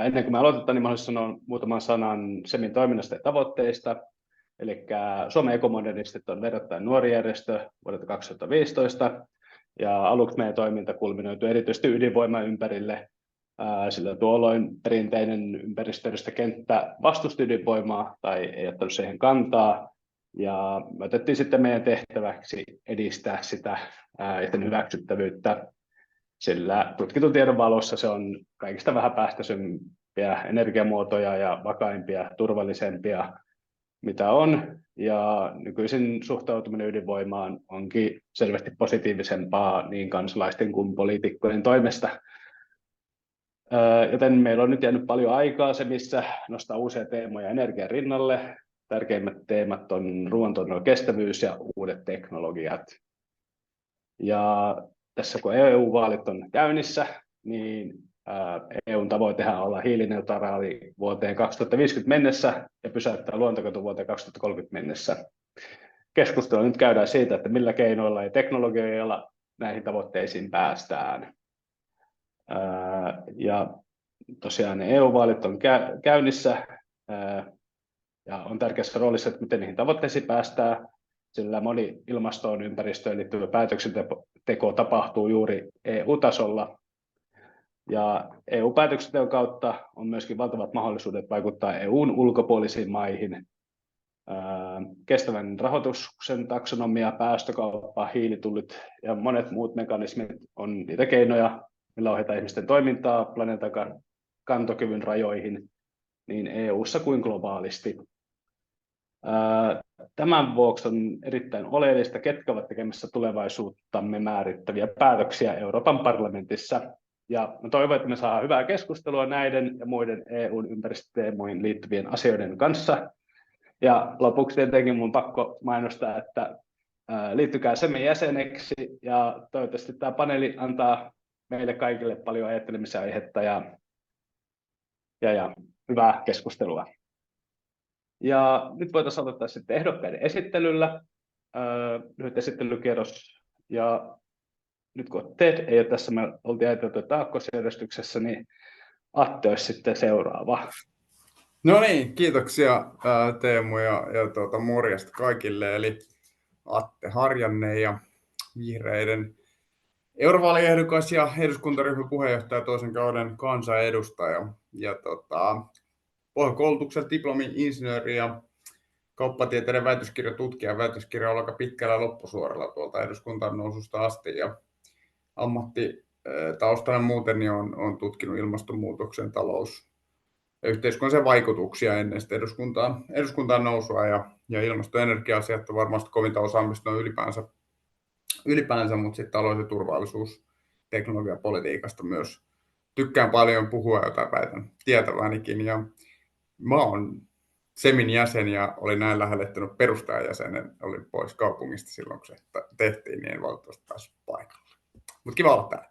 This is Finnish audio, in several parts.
Ennen kuin me aloitetaan, niin mä haluaisin sanoa muutaman sanan SEMin toiminnasta ja tavoitteista. Eli Suomen ekomodernistit on verrattain nuori järjestö vuodelta 2015, ja aluksi meidän toiminta kulminoitui erityisesti ydinvoiman ympärille, sillä tuolloin perinteinen ympäristöjärjestökenttä vastusti ydinvoimaa tai ei ottanut siihen kantaa, ja me otettiin sitten meidän tehtäväksi edistää sitä ja sen hyväksyttävyyttä, sillä tutkitun tiedon valossa se on kaikista vähäpäästöisempiä energiamuotoja ja vakaimpia, turvallisempia, mitä on, ja nykyisin suhtautuminen ydinvoimaan onkin selvästi positiivisempaa niin kansalaisten kuin poliitikkojen toimesta. Joten meillä on nyt jäänyt paljon aikaa se, missä nostaa uusia teemoja energian rinnalle. Tärkeimmät teemat on ruoantuotannon kestävyys ja uudet teknologiat. Ja tässä kun EU-vaalit on käynnissä, niin EUn tavoitehan on olla hiilineutraali vuoteen 2050 mennessä ja pysäyttää luontokato vuoteen 2030 mennessä. Keskustelua nyt käydään siitä, että millä keinoilla ja teknologioilla näihin tavoitteisiin päästään. Ja tosiaan ne EU-vaalit on käynnissä ja on tärkeässä roolissa, että miten niihin tavoitteisiin päästään, sillä moni ilmastoon ympäristöön liittyvä päätöksenteko tapahtuu juuri EU-tasolla. Ja EU-päätöksenteon kautta on myöskin valtavat mahdollisuudet vaikuttaa EUn ulkopuolisiin maihin. Kestävän rahoituksen taksonomia, päästökauppa, hiilitullit ja monet muut mekanismit on niitä keinoja, millä ohjataan ihmisten toimintaa planeetan kantokyvyn rajoihin niin EU:ssa kuin globaalisti. Tämän vuoksi on erittäin oleellista, ketkä ovat tekemässä tulevaisuuttamme määrittäviä päätöksiä Euroopan parlamentissa. Ja toivon, että me saadaan hyvää keskustelua näiden ja muiden EUn ympäristöteemoihin liittyvien asioiden kanssa. Ja lopuksi tietenkin minun on pakko mainostaa, että liittykää SEMin jäseneksi, ja toivottavasti tämä paneeli antaa meille kaikille paljon ajattelemisen aihetta ja hyvää keskustelua. Ja nyt voitaisiin aloittaa sitten ehdokkaiden esittelyllä. Lyhyt esittelykierros. Ja nyt kun Ted ei ole tässä, me oltiin ajateltu aakkosjärjestyksessä, niin Atte olisi sitten seuraava. No niin, kiitoksia Teemu ja morjesta kaikille. Eli Atte Harjanne ja vihreiden eurovaaliehdokas ja eduskuntaryhmän puheenjohtaja, toisen kauden kansanedustaja. Ja pohjakoulutuksen diplomi-insinööri ja kauppatieteiden väitöskirjatutkija. Väitöskirja on aika pitkällä loppusuoralla tuolta eduskuntaan noususta asti. Ja ammattitaustana muuten niin on tutkinut ilmastonmuutoksen, talous- ja yhteiskunnallisia vaikutuksia ennen sitä eduskuntaan nousua. Ja ilmasto- ja energia-asiat on varmasti kovinta osaamista ylipäänsä, mutta sitten talous- ja turvallisuus, teknologia- ja politiikasta myös tykkään paljon puhua, jota väitän tietävänikin. Ja mä oon SEMin jäsen ja olin näin lähellä ehtinyt perustajajäsenen. Olin pois kaupungista silloin, kun se tehtiin, niin en valitettavasti päässyt paikalle. Mutta kiva olla täällä.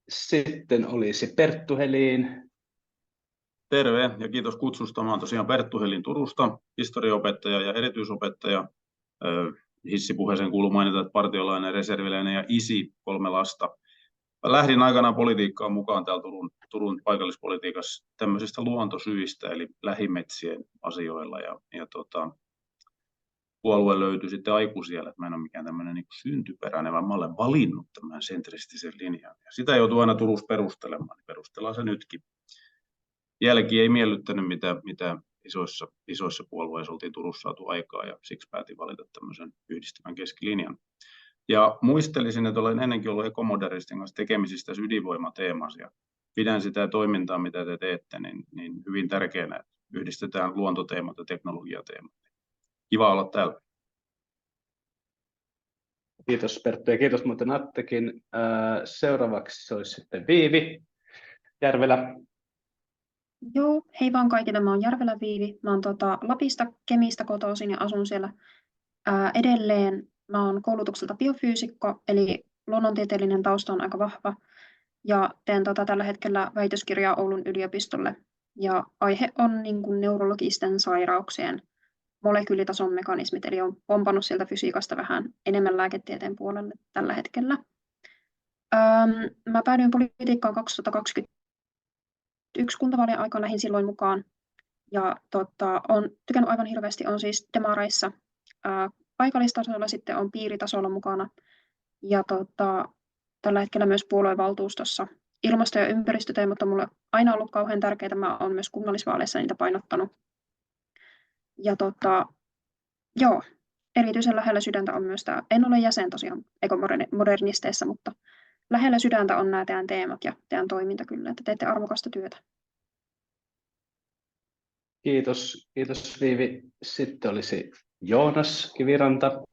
Sitten olisi Perttu Helin. Terve ja kiitos kutsusta. Mä oon tosiaan Perttu Helin Turusta, historiaopettaja ja erityisopettaja. Hissipuheeseen kuuluu mainita, että partiolainen, reserviläinen ja isi, 3 lasta. Mä lähdin aikanaan politiikkaan mukaan täällä Turun paikallispolitiikassa tämmöisistä luontosyistä, eli lähimetsien asioilla. Puolue löytyi sitten aikuisiellä, että mä en ole mikään tämmöinen niin syntyperäinen, vaan mä olen valinnut tämän sentristisen linjan. Ja sitä joutuu aina Turussa perustelemaan, niin perustellaan se nytkin. Jälki ei miellyttänyt, mitä isoissa puolueissa oltiin Turussa saatu aikaa, ja siksi päätin valita tämmöisen yhdistävän keskilinjan. Ja muistelisin, että olen ennenkin ollut ekomodernistin kanssa tekemisissä tässä ydinvoimateemassa, ja pidän sitä toimintaa, mitä te teette, niin hyvin tärkeänä, että yhdistetään luontoteemat ja teknologiateemat. Kiva olla täällä. Kiitos Perttu ja kiitos muuten Attekin. Seuraavaksi olisi sitten Viivi Järvelä. Joo, hei vaan kaikille, mä oon Järvelä Viivi. Mä oon Lapista, Kemistä kotoisin ja asun siellä edelleen. Mä oon koulutukselta biofyysikko, eli luonnontieteellinen tausta on aika vahva. Ja teen tällä hetkellä väitöskirjaa Oulun yliopistolle. Ja aihe on niin kuin neurologisten sairauksien molekyylitason mekanismit, eli on pompannut sieltä fysiikasta vähän enemmän lääketieteen puolelle tällä hetkellä. Mä päädyin politiikkaan 2021 kuntavaalien aikaan, lähdin silloin mukaan. Ja on tykännyt aivan hirveästi, on siis demareissa. Paikallistasolla sitten on piiritasolla mukana. Ja tällä hetkellä myös puoluevaltuustossa. Ilmasto- ja ympäristöteemat on mulle aina ollut kauhean tärkeitä. Mä oon myös kunnallisvaaleissa niitä painottanut. Ja joo, erityisen lähellä sydäntä on myös tämä, en ole jäsen tosiaan ekomodernisteissa, mutta lähellä sydäntä on nämä teidän teemat ja teidän toiminta kyllä, että teette arvokasta työtä. Kiitos Viivi. Sitten olisi Joonas Kiviranta.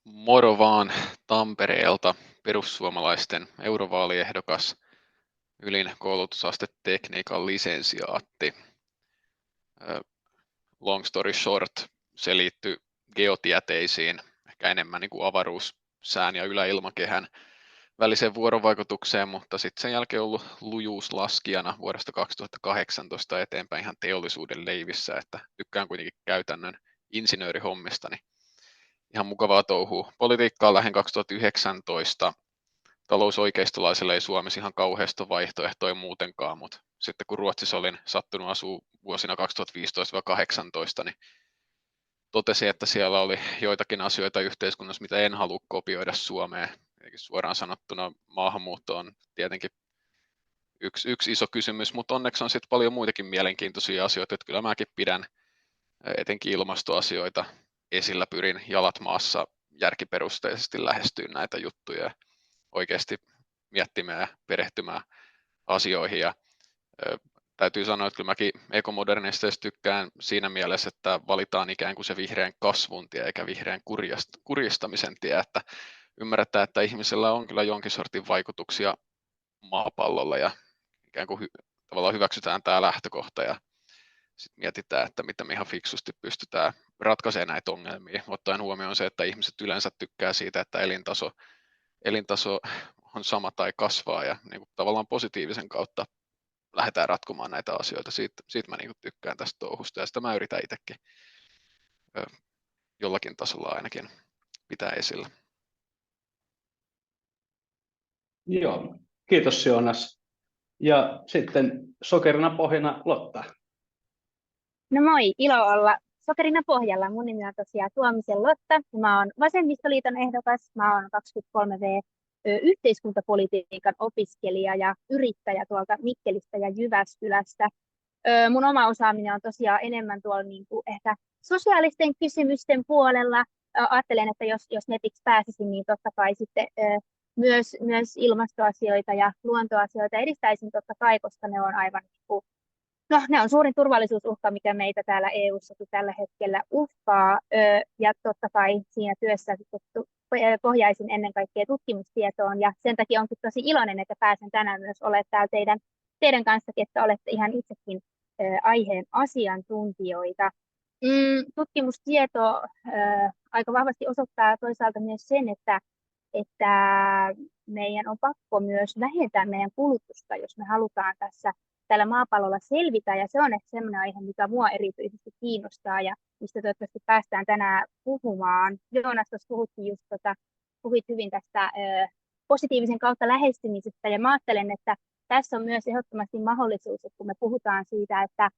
Moro vaan Tampereelta, perussuomalaisten eurovaaliehdokas, ylin koulutusaste tekniikan lisensiaatti. Long story short, se liittyy geotieteisiin, ehkä enemmän niin kuin avaruussään ja yläilmakehän väliseen vuorovaikutukseen, mutta sitten sen jälkeen ollut lujuuslaskijana vuodesta 2018 eteenpäin ihan teollisuuden leivissä, että tykkään kuitenkin käytännön insinöörihommista, niin ihan mukavaa touhua. Politiikkaan lähdin 2019. Talousoikeistolaiselle ei Suomessa ihan kauheasta vaihtoehtoja muutenkaan, mutta sitten kun Ruotsissa olin sattunut asua vuosina 2015-2018, niin totesin, että siellä oli joitakin asioita yhteiskunnassa, mitä en halua kopioida Suomeen. Eli suoraan sanottuna maahanmuutto on tietenkin yksi iso kysymys, mutta onneksi on sitten paljon muitakin mielenkiintoisia asioita, että kyllä mäkin pidän etenkin ilmastoasioita esillä, pyrin jalat maassa järkiperusteisesti lähestyä näitä juttuja ja oikeasti miettimään ja perehtymään asioihin. Ja täytyy sanoa, että kyllä mäkin ekomodernisteista tykkään siinä mielessä, että valitaan ikään kuin se vihreän kasvun tie eikä vihreän kurjistamisen tie, että ymmärretään, että ihmisellä on kyllä jonkin sortin vaikutuksia maapallolla ja ikään kuin tavallaan hyväksytään tämä lähtökohta ja sitten mietitään, että mitä me ihan fiksusti pystytään ratkaisemaan näitä ongelmia, ottaen huomioon se, että ihmiset yleensä tykkää siitä, että elintaso on sama tai kasvaa ja niin kuin tavallaan positiivisen kautta lähdetään ratkomaan näitä asioita. Siitä mä niin kuin tykkään tästä touhusta ja sitä mä yritän itsekin jollakin tasolla ainakin pitää esillä. Joo, kiitos Joonas. Ja sitten sokerina pohjana Lotta. No moi, ilo olla sokerina pohjalla. Mun nimi on tosiaan Tuomisen Lotta. Mä oon Vasemmistoliiton ehdokas. Mä oon 23V yhteiskuntapolitiikan opiskelija ja yrittäjä tuolta Mikkelistä ja Jyväskylästä. Mun oma osaaminen on tosiaan enemmän tuolla niin kuin ehkä sosiaalisten kysymysten puolella. Ajattelen, että jos netiksi pääsisin, niin totta kai sitten myös ilmastoasioita ja luontoasioita edistäisin totta kai, koska ne on aivan ne on suurin turvallisuusuhka, mikä meitä täällä EU:ssakin tällä hetkellä uhkaa. Ja totta kai siinä työssä pohjaisin ennen kaikkea tutkimustietoon. Ja sen takia onkin tosi iloinen, että pääsen tänään myös olemaan täällä teidän kanssa, että olette ihan itsekin aiheen asiantuntijoita. Tutkimustieto aika vahvasti osoittaa toisaalta myös sen, että meidän on pakko myös vähentää meidän kulutusta, jos me halutaan tällä maapallolla selvitä, ja se on ehkä sellainen aihe, mikä mua erityisesti kiinnostaa, ja mistä toivottavasti päästään tänään puhumaan. Joonas tuossa puhuit hyvin tästä positiivisen kautta lähestymisestä, ja mä ajattelen, että tässä on myös ehdottomasti mahdollisuus, että kun me puhutaan siitä, että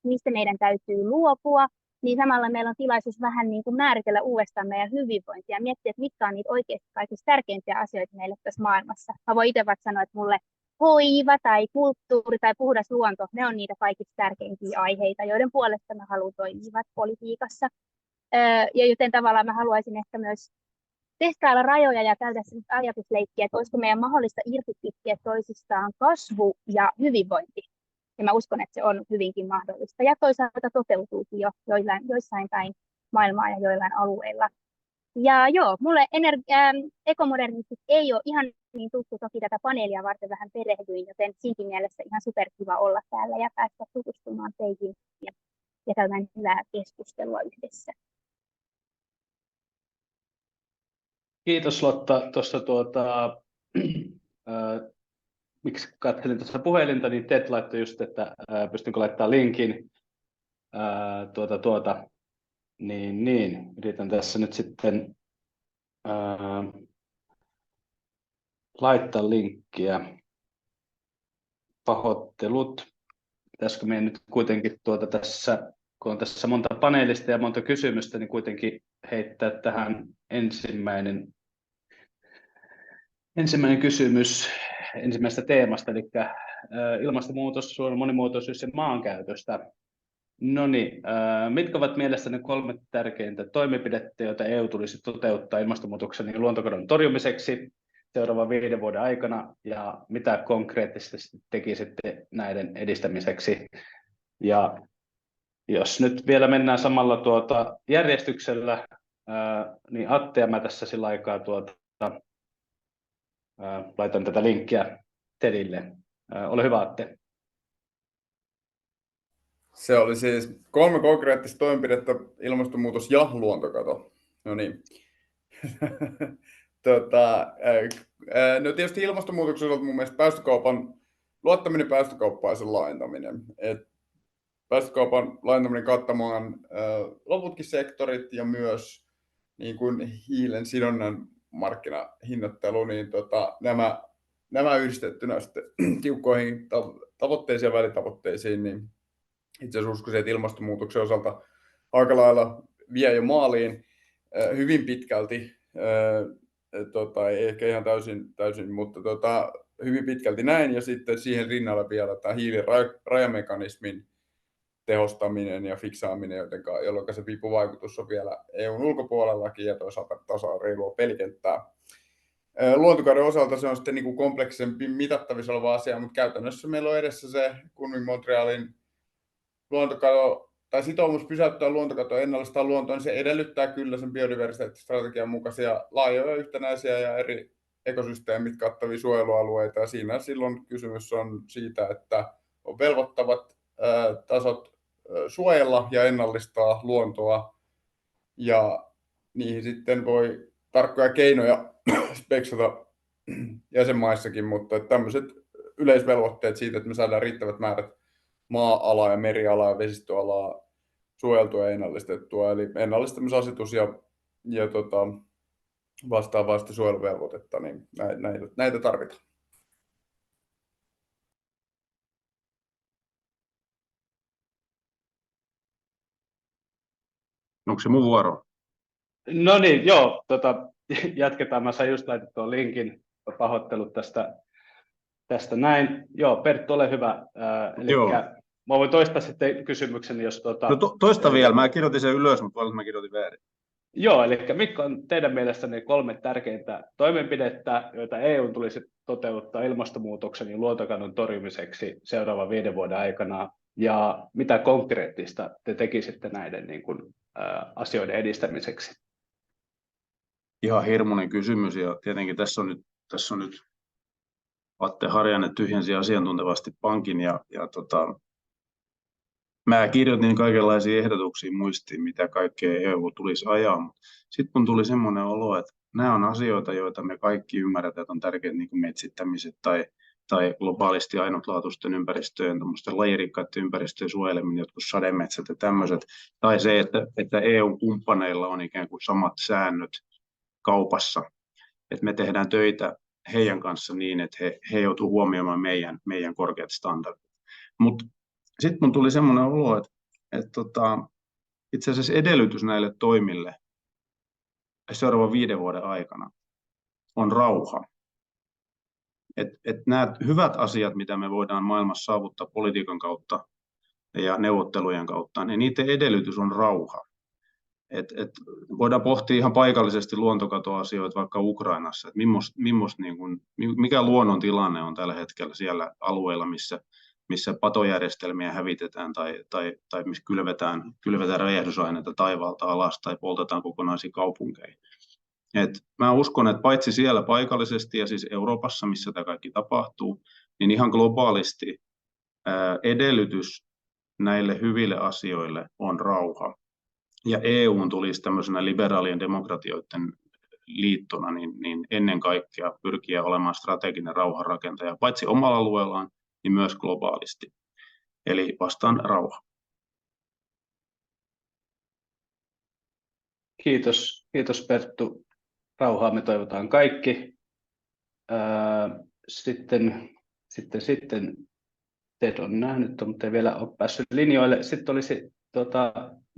mistä meidän täytyy luopua, niin samalla meillä on tilaisuus vähän niin kuin määritellä uudestaan meidän hyvinvointia ja miettiä, että mitkä on niitä oikeasti kaikista tärkeimpiä asioita meille tässä maailmassa. Mä voin itse vaikka sanoa, että mulle hoiva tai kulttuuri tai puhdas luonto, ne on niitä kaikista tärkeimpiä aiheita, joiden puolesta mä haluan toimia politiikassa. Ja joten tavallaan mä haluaisin ehkä myös testailla rajoja ja käydä ajatusleikkiä, että olisiko meidän mahdollista irtikytkeä toisistaan kasvu ja hyvinvointi. Ja mä uskon, että se on hyvinkin mahdollista. Ja toisaalta toteutuukin jo joissain päin maailmaa ja joillain alueilla. Ja joo, mulle ekomodernistit ei ole ihan niin tuttu, toki tätä paneelia varten vähän perehdyin, joten siinkin mielessä ihan superkiva olla täällä ja päästä tutustumaan teihin ja käymään hyvää keskustelua yhdessä. Kiitos Lotta. Tuossa miksi katselin tuossa puhelinta, niin Ted laittoi just, että pystynkö laittamaan linkin. Niin, yritän tässä nyt sitten laittaa linkkiä. Pahoittelut. Pitäisikö meidän nyt kuitenkin tässä, kun on tässä monta paneelista ja monta kysymystä, niin kuitenkin heittää tähän ensimmäinen kysymys ensimmäisestä teemasta, eli ilmastonmuutos, luonnon monimuotoisuus ja maankäytöstä. No niin, mitkä ovat mielestäni 3 tärkeintä toimenpidettä, joita EU tulisi toteuttaa ilmastonmuutoksen ja luontokadon torjumiseksi seuraavan 5 vuoden aikana, ja mitä konkreettisesti tekisitte näiden edistämiseksi? Ja jos nyt vielä mennään samalla järjestyksellä, niin Atte ja mä tässä sillä aikaa laitan tätä linkkiä Tedille. Ole hyvä, Atte. Se oli siis 3 konkreettista toimenpidettä, ilmastonmuutos ja luontokato. No niin. No tietysti ilmastonmuutoksen osalta mun mielestä luottaminen päästökauppaan ja sen laajentaminen. Päästökaupan laajentaminen kattamaan loputkin sektorit ja myös niin kuin hiilen sidonnan markkinahinnoittelu, niin nämä yhdistettynä sitten tiukkoihin tavoitteisiin ja välitavoitteisiin, niin itse asiassa uskoisin, että ilmastonmuutoksen osalta aika lailla vie jo maaliin hyvin pitkälti, ei ehkä ihan täysin mutta hyvin pitkälti näin, ja sitten siihen rinnalle vielä tämä hiilirajamekanismin tehostaminen ja fiksaaminen, jolloin se vipuvaikutus on vielä EUn ulkopuolellakin ja toisaalta tasa-reilua pelikenttää. Luontokadon osalta se on sitten niin kuin kompleksisempi mitattavissa oleva asia, mutta käytännössä meillä on edessä se Kunming-Montrealin luontokato tai sitoumus pysäyttää luontokato ja ennallistaa luontoa, niin se edellyttää kyllä sen biodiversiteettistrategian mukaisia laajoja, yhtenäisiä ja eri ekosysteemit kattavia suojelualueita. Ja siinä silloin kysymys on siitä, että on velvoittavat tasot suojella ja ennallistaa luontoa, ja niihin sitten voi tarkkoja keinoja speksata jäsenmaissakin, mutta tämmöiset yleisvelvoitteet siitä, että me saadaan riittävät määrät maa-alaa ja merialaa ja vesistöalaa suojeltua ja ennallistettua, eli ennallistamisasetus ja vastaavasti suojeluvelvoitetta, niin näitä tarvitaan. Onko se mun vuoro? No niin, joo, jatketaan. Mä sain just laitettua linkin, pahoittelut tästä näin. Joo, Perttu, ole hyvä. Mä voin toistaa sitten kysymyksen, jos... No toista vielä, mä kirjoitin sen ylös, mutta mä kirjoitin väärin. Joo, eli mitkä on teidän mielestänne 3 tärkeintä toimenpidettä, joita EU tulisi toteuttaa ilmastonmuutoksen ja luontokadon torjumiseksi seuraavan 5 vuoden aikana, ja mitä konkreettista te tekisitte näiden asioiden edistämiseksi? Ihan hirmuinen kysymys, ja tietenkin tässä on nyt Atte Harjanne tyhjensi asiantuntevasti pankin, ja mä kirjoitin kaikenlaisia ehdotuksia muistiin, mitä kaikkea EU tulisi ajaa, mutta sitten kun tuli semmoinen olo, että nämä on asioita, joita me kaikki ymmärretään, että on tärkeitä niin kuin metsittämiset tai globaalisti ainutlaatuisten ympäristöjen, lajirikkaiden ympäristöjen suojeleminen, jotkut sademetsät ja tämmöiset, tai se, että EU-kumppaneilla on ikään kuin samat säännöt kaupassa, että me tehdään töitä heidän kanssa niin, että he joutuu huomioimaan meidän korkeat standardit. Mutta sitten mun tuli semmoinen olo, että itse asiassa edellytys näille toimille seuraavan 5 vuoden aikana on rauha. Et nämä hyvät asiat, mitä me voidaan maailmassa saavuttaa politiikan kautta ja neuvottelujen kautta, niin niiden edellytys on rauha. Voidaan pohtia ihan paikallisesti luontokatoasioita vaikka Ukrainassa, että mikä luonnon tilanne on tällä hetkellä siellä alueilla, missä patojärjestelmiä hävitetään tai missä kylvetään räjähdysaineita taivaalta alas tai poltetaan kokonaisia kaupunkeja. Mä uskon, että paitsi siellä paikallisesti ja siis Euroopassa, missä tämä kaikki tapahtuu, niin ihan globaalisti edellytys näille hyville asioille on rauha. Ja EU:n tulisi tämmöisenä liberaalien demokratioiden liittona niin ennen kaikkea pyrkiä olemaan strateginen rauhanrakentaja, paitsi omalla alueellaan, niin myös globaalisti. Eli vastaan rauha. Kiitos Perttu. rauhaa me toivotaan kaikki. Sitten Ted on nähnyt, mutta ei vielä ole päässyt linjoille. Sitten olisi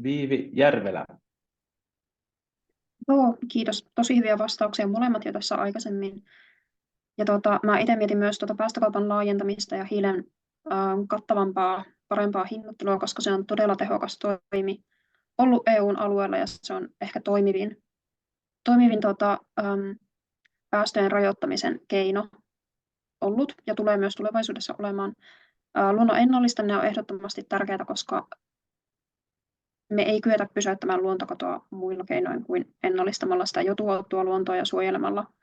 Viivi Järvelä. Joo, kiitos. Tosi hyviä vastauksia molemmat jo tässä aikaisemmin. Ja mä itse mietin myös päästökaupan laajentamista ja hiilen kattavampaa, parempaa hinnoittelua, koska se on todella tehokas toimi ollut EUn alueella ja se on ehkä toimivin päästöjen rajoittamisen keino ollut ja tulee myös tulevaisuudessa olemaan. Luonnon ennallistaminen on ehdottomasti tärkeää, koska me ei kyetä pysäyttämään luontokatoa muilla keinoin kuin ennallistamalla sitä jo tuhottua luontoa ja suojelemalla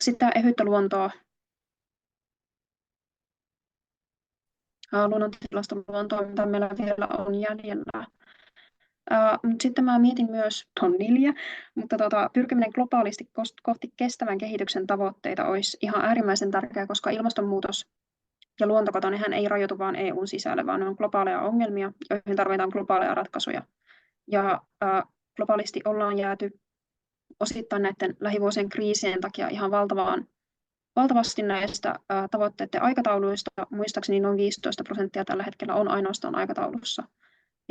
sitä ehyttä luontoa, luonnontilasta luontoa, mitä meillä vielä on jäljellä. Sitten mä mietin myös tonnilja, mutta pyrkiminen globaalisti kohti kestävän kehityksen tavoitteita olisi ihan äärimmäisen tärkeää, koska ilmastonmuutos ja luontokato, nehän ei rajoitu vain EUn sisälle, vaan ne on globaaleja ongelmia, joihin tarvitaan globaaleja ratkaisuja. Ja globaalisti ollaan jääty osittain näiden lähivuosien kriisien takia ihan valtavasti näistä tavoitteiden aikatauluista. Muistaakseni noin 15% tällä hetkellä on ainoastaan aikataulussa.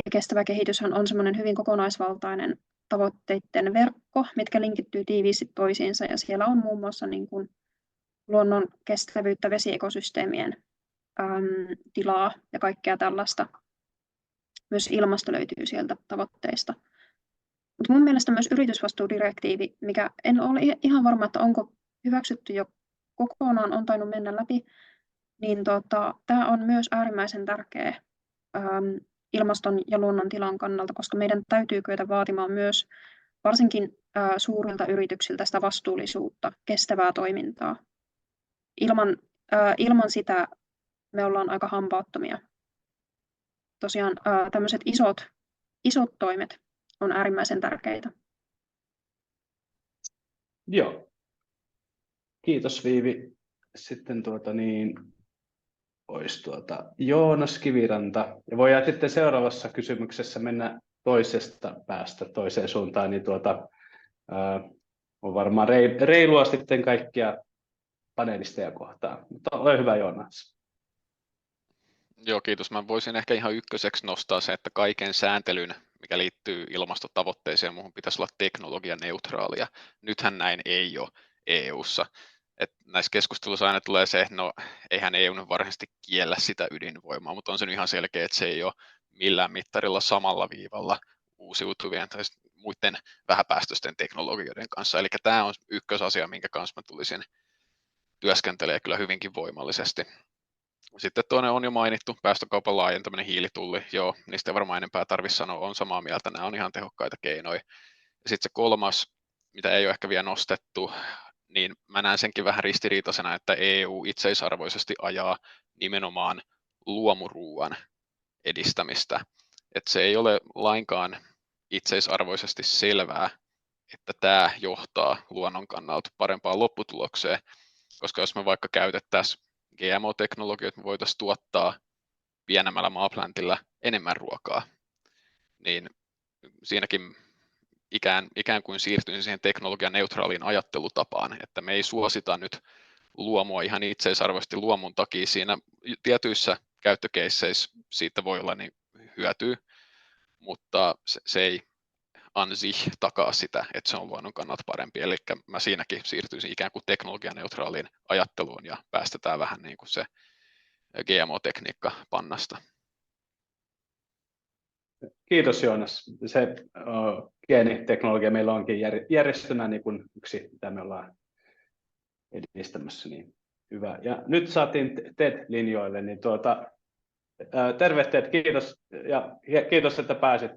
Ja kestävä kehityshän on semmoinen hyvin kokonaisvaltainen tavoitteiden verkko, mitkä linkittyy tiiviisti toisiinsa. Ja siellä on muun muassa niin kuin luonnon kestävyyttä, vesiekosysteemien tilaa ja kaikkea tällaista. Myös ilmasto löytyy sieltä tavoitteista. Mutta mun mielestä myös yritysvastuudirektiivi, mikä en ole ihan varma, että onko hyväksytty jo kokonaan, on tainnut mennä läpi, niin tämä on myös äärimmäisen tärkeä ilmaston ja luonnon tilan kannalta, koska meidän täytyy kyetä vaatimaan myös varsinkin suurilta yrityksiltä sitä vastuullisuutta, kestävää toimintaa. Ilman sitä me ollaan aika hampaattomia. Tosiaan tämmöiset isot toimet on äärimmäisen tärkeitä. Joo. Kiitos Viivi. Sitten olisi Joonas Kiviranta. Ja voidaan sitten seuraavassa kysymyksessä mennä toisesta päästä toiseen suuntaan, niin on varmaan reilua sitten kaikkia panelisteja kohtaan. Mutta ole hyvä Joonas. Joo, kiitos. Mä voisin ehkä ihan ykköseksi nostaa se, että kaiken sääntelyn, mikä liittyy ilmastotavoitteeseen ja muuhun, pitäisi olla teknologianeutraalia. Nythän näin ei ole EU:ssa. Et näissä keskusteluissa aina tulee se, että no eihän EU nyt varsinaisesti kiellä sitä ydinvoimaa, mutta on se nyt ihan selkeä, että se ei ole millään mittarilla samalla viivalla uusiutuvien tai muiden vähäpäästöisten teknologioiden kanssa. Eli tämä on ykkösasia, minkä kanssa mä tulisin työskentelemään kyllä hyvinkin voimallisesti. Sitten toinen on jo mainittu, päästökaupan laajentaminen, hiilitulli, joo, niistä ei varmaan enempää tarvitse sanoa, on samaa mieltä, nämä on ihan tehokkaita keinoja. Ja sitten se kolmas, mitä ei ole ehkä vielä nostettu, niin mä näen senkin vähän ristiriitaisena, että EU itseisarvoisesti ajaa nimenomaan luomuruuan edistämistä. Että se ei ole lainkaan itseisarvoisesti selvää, että tämä johtaa luonnon kannalta parempaan lopputulokseen, koska jos me vaikka käytettäisiin GMO-teknologioita, me voitaisiin tuottaa pienemmällä maapläntillä enemmän ruokaa, niin siinäkin ikään kuin siirtyisin siihen teknologian neutraaliin ajattelutapaan, että me ei suosita nyt luomua ihan itseisarvoisesti luomun takia. Siinä tietyissä käyttökeisseissä siitä voi olla niin hyötyä, mutta se ei ansi takaa sitä, että se on luonnon kannalta parempi. Eli mä siinäkin siirtyisin ikään kuin teknologianeutraaliin ajatteluun ja päästetään vähän niin kuin se GMO-tekniikka pannasta. Kiitos Joonas. Se geeniteknologia meillä onkin järjestönä niin kuin yksi, mitä me ollaan edistämässä. Niin hyvä. Ja nyt saatiin Ted linjoille. Niin terve Ted, kiitos. Ja kiitos, että pääsit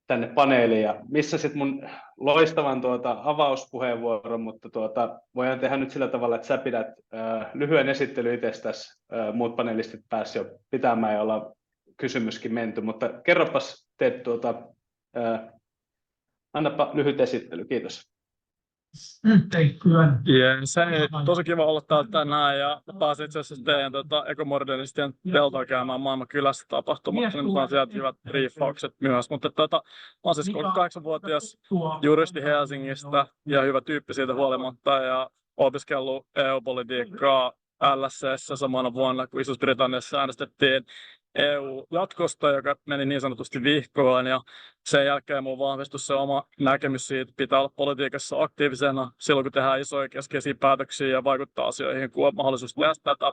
tänne paneeliin. Ja missasit mun loistavan avauspuheenvuoron, mutta voidaan tehdä nyt sillä tavalla, että sä pidät lyhyen esittely itsestäsi. Muut panelistit pääsivät jo pitämään ja ollaan kysymyskin menty, mutta kerropas Ted, annapa lyhyt esittely, kiitos. yhteistyön. Yes, hei, tosi kiva olla täällä tänään ja pääsin itse asiassa teidän ekomodernistien teltaa käymään maailman kylässä tapahtumassa. Nyt on sieltä hyvät briefaukset myös, mutta mä oon siis 8-vuotias juristi Helsingistä ja hyvä tyyppi siitä huolimatta ja opiskellut EU-politiikkaa LSE:ssä samana vuonna, kun Isossa-Britanniassa äänestettiin EU-jatkosta, joka meni niin sanotusti vihkoon, ja sen jälkeen mun vahvistui se oma näkemys siitä, pitää olla politiikassa aktiivisena silloin, kun tehdään isoja keskeisiä päätöksiä ja vaikuttaa asioihin, kun on mahdollisuus tehdä tätä.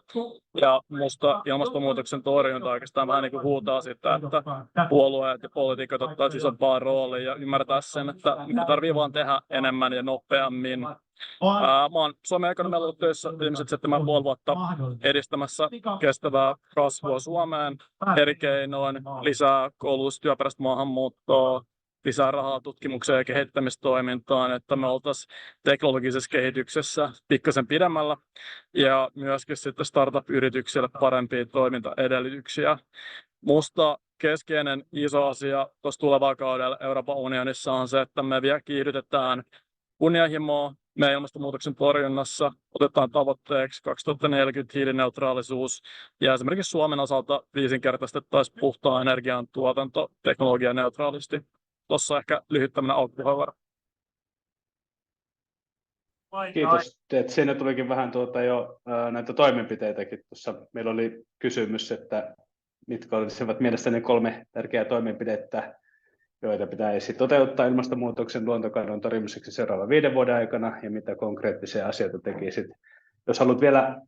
Ja musta ilmastonmuutoksen torjunta oikeastaan vähän niin kuin huutaa sitä, että puolueet ja poliitikot ottaa isompaa roolia ja ymmärtää sen, että tarvii vaan tehdä enemmän ja nopeammin. Mä oon Suomen ekonomialla ollut töissä viimeiset 7,5 vuotta edistämässä kestävää kasvua Suomeen eri keinoin, lisää koulutus, työperäistä maahanmuuttoa, lisää rahaa tutkimukseen ja kehittämistoimintaan, että me oltaisiin teknologisessa kehityksessä pikkasen pidemmällä ja myöskin sitten startup-yrityksille parempia toimintaedellytyksiä. Musta keskeinen iso asia tuossa tulevalla kaudella Euroopan unionissa on se, että me vielä kiihdytetään kunnianhimoa meidän ilmastonmuutoksen torjunnassa, otetaan tavoitteeksi 2040 hiilineutraalisuus ja esimerkiksi Suomen osalta viisinkertaistettaisiin puhtaan energian tuotanto teknologianeutraalisti. Tuossa ehkä lyhyt tämmöinen alkupuheenvuoro. Kiitos. Siinä tulikin vähän jo näitä toimenpiteitäkin. Tuossa meillä oli kysymys, että mitkä olisivat mielestäni 3 tärkeää toimenpidettä, joita pitäisi toteuttaa ilmastonmuutoksen luontokadon torjumiseksi seuraavan 5 vuoden aikana, ja mitä konkreettisia asioita tekisit. Jos haluat vielä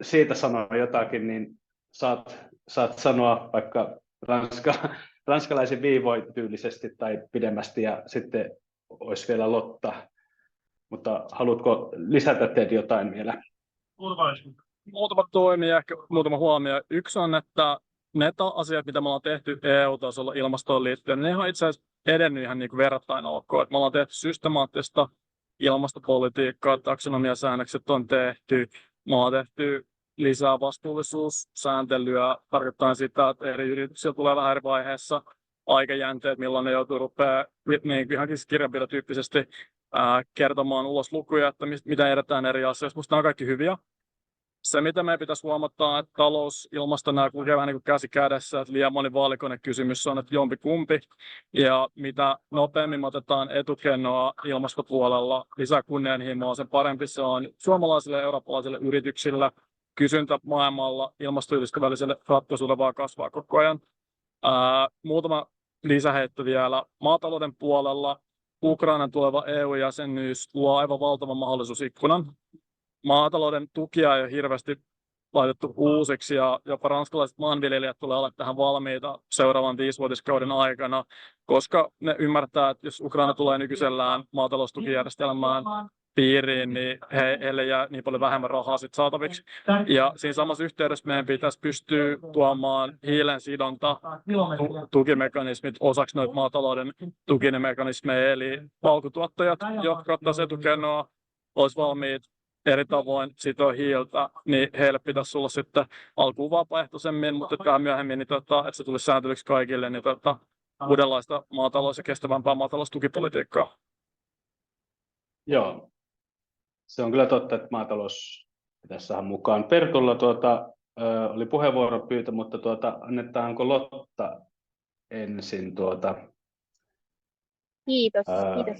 siitä sanoa jotakin, niin saat sanoa vaikka ranskalaisin viivoin tyylisesti tai pidemmästi, ja sitten olisi vielä Lotta. Mutta haluatko lisätä teet jotain vielä? Muutama toimija, ehkä muutama huomio. Yksi on, että ne asiat, mitä me ollaan tehty EU-tasolla ilmastoon liittyen, ne on itse asiassa edennyt ihan niin kuin verrattain ok. Me ollaan tehty systemaattista ilmastopolitiikkaa, taksonomiasäännökset on tehty, me ollaan tehty lisää vastuullisuussääntelyä, tarkoittaa sitä, että eri yrityksillä tulee vähän eri vaiheessa aikajänteet, milloin ne joutuu rupeaa niin ihan kirjanpidotyyppisesti kertomaan ulos lukuja, että mitä edetään eri asioissa. Minusta nämä on kaikki hyviä. Se, mitä meidän pitäisi huomata, että talous, ilmasto, nämä kulkee vähän niin kuin käsi kädessä, että liian moni vaalikonekysymys on, että jompi kumpi. Ja mitä nopeammin me otetaan etukenoa ilmastopuolella lisää kunnianhimoa, sen parempi se on suomalaisille ja eurooppalaisille yrityksille. Kysyntä maailmalla ilmastoystävälliselle ratkaisuille vaan kasvaa koko ajan. Muutama lisäheitto vielä. Maatalouden puolella Ukrainan tuleva EU-jäsenyys luo aivan valtavan mahdollisuusikkunan. Maatalouden tukia ei ole hirveästi laitettu uusiksi ja jopa ranskalaiset maanviljelijät tulee olla tähän valmiita seuraavan 5-vuotiskauden aikana, koska ne ymmärtää, että jos Ukraina tulee nykyisellään maataloustukijärjestelmään piiriin, niin heille jää niin paljon vähemmän rahaa sit saataviksi. Ja siinä samassa yhteydessä meidän pitäisi pystyä tuomaan hiilen sidonta tukimekanismit osaksi noita maatalouden tukimekanismeja, eli palkutuottajat, jotka ottaisivat etukenoa, olisi valmiit eri tavoin sitoa hiiltä, niin heille pitäisi olla sitten alkuun vapaaehtoisemmin, mutta vähän myöhemmin, niin että se tulisi sääntelyksi kaikille, niin uudenlaista maatalous- ja kestävämpää maataloustukipolitiikkaa. Joo, se on kyllä totta, että maatalous pitäisi saada mukaan. Pertulla oli puheenvuoropyyntö, mutta annetaanko Lotta ensin Kiitos.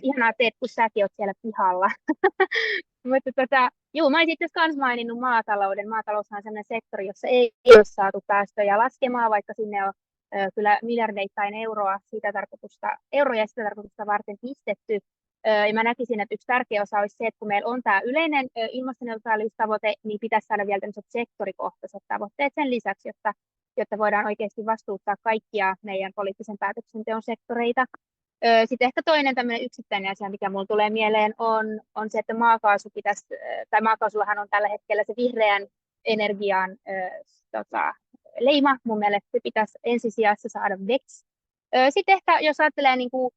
Ihanaa teet, kun säkin olet siellä pihalla. Mutta mä olisin itse asiassa myös maininnut maatalouden. Maataloushan on sellainen sektori, jossa ei ole saatu päästöjä laskemaan, vaikka sinne on kyllä miljardeittain euroja sitä tarkoitusta varten pistetty. Ja mä näkisin, että yksi tärkeä osa olisi se, että kun meillä on tämä yleinen ilmastoneutraaliustavoite, niin pitäisi saada vielä tämmöiset sektorikohtaiset tavoitteet sen lisäksi, jotta voidaan oikeasti vastuuttaa kaikkia meidän poliittisen päätöksenteon sektoreita. Sitten ehkä toinen tämmöinen yksittäinen asia, mikä minulle tulee mieleen, on se, että maakaasullahan on tällä hetkellä se vihreän energian leima. Mun mielestä se pitäisi ensisijassa saada veksi. Sitten ehkä, jos ajattelee niin kuin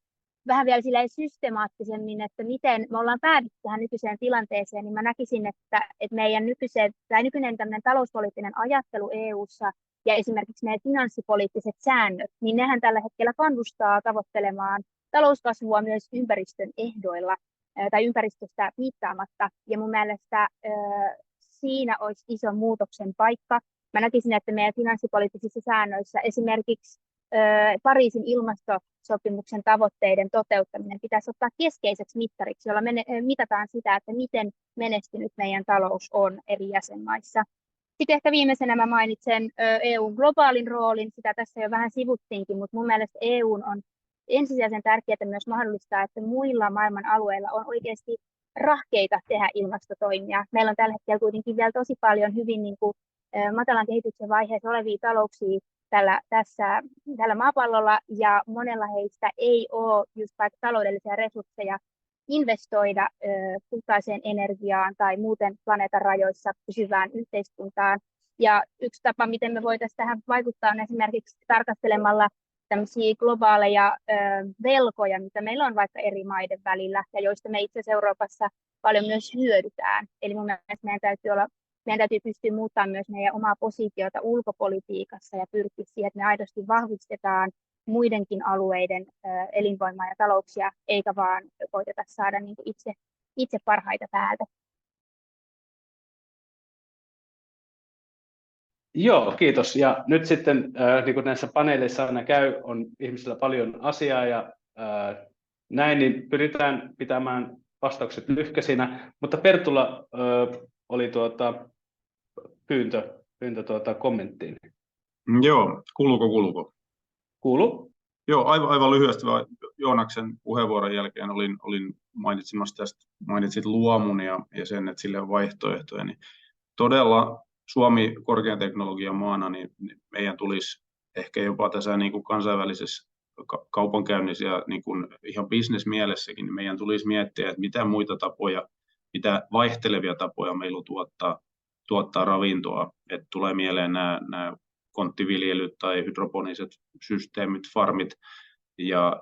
vähän vielä systemaattisemmin, että miten me ollaan päädytty tähän nykyiseen tilanteeseen, niin mä näkisin, että meidän nykyinen tämmöinen talouspoliittinen ajattelu EU:ssa ja esimerkiksi meidän finanssipoliittiset säännöt, niin nehän tällä hetkellä kannustaa tavoittelemaan talouskasvua myös ympäristön ehdoilla. tai ympäristöstä piittaamatta. Ja mun mielestä siinä olisi iso muutoksen paikka. Mä näkisin, että meidän finanssipoliittisissa säännöissä esimerkiksi Pariisin ilmastosopimuksen tavoitteiden toteuttaminen pitäisi ottaa keskeiseksi mittariksi, jolla mitataan sitä, että miten menestynyt meidän talous on eri jäsenmaissa. Sitten ehkä viimeisenä mä mainitsen EUn globaalin roolin, sitä tässä jo vähän sivuttiinkin, mutta mun mielestä EUn on ensisijaisen tärkeää myös mahdollistaa, että muilla maailman alueilla on oikeasti rahkeita tehdä ilmastotoimia. Meillä on tällä hetkellä kuitenkin vielä tosi paljon hyvin niin kuin, matalan kehityksen vaiheessa olevia talouksia tällä maapallolla, ja monella heistä ei ole just vaikka taloudellisia resursseja investoida puhtaaseen energiaan tai muuten planeetan rajoissa pysyvään yhteiskuntaan. Ja yksi tapa, miten me voitaisiin tähän vaikuttaa, on esimerkiksi tarkastelemalla tämmöisiä globaaleja velkoja, mitä meillä on vaikka eri maiden välillä, ja joista me itse asiassa Euroopassa paljon myös hyödytään. Eli mun mielestä meidän täytyy pystyä muuttamaan myös meidän omaa positiota ulkopolitiikassa ja pyrkiä siihen, että me aidosti vahvistetaan muidenkin alueiden elinvoimaa ja talouksia, eikä vaan koiteta saada niin kuin itse parhaita täältä. Joo, kiitos. Ja nyt sitten, niin kuin näissä paneeleissa aina käy, on ihmisillä paljon asiaa ja näin, niin pyritään pitämään vastaukset lyhkäisinä, mutta Pertulla oli pyyntö kommenttiin. Joo, kuuluuko? Kuuluu. Joo, aivan lyhyesti vaan Joonaksen puheenvuoron jälkeen olin mainitsit luomun ja sen, että sille on vaihtoehtoja, niin todella Suomi korkean teknologian maana, niin meidän tulisi ehkä jopa tässä niin kuin kansainvälisessä kaupankäynnissä ja niin kuin ihan bisnesmielessäkin, niin meidän tulisi miettiä, että mitä muita tapoja, mitä vaihtelevia tapoja meillä on tuottaa ravintoa. Että tulee mieleen nämä konttiviljelyt tai hydroponiset systeemit, farmit ja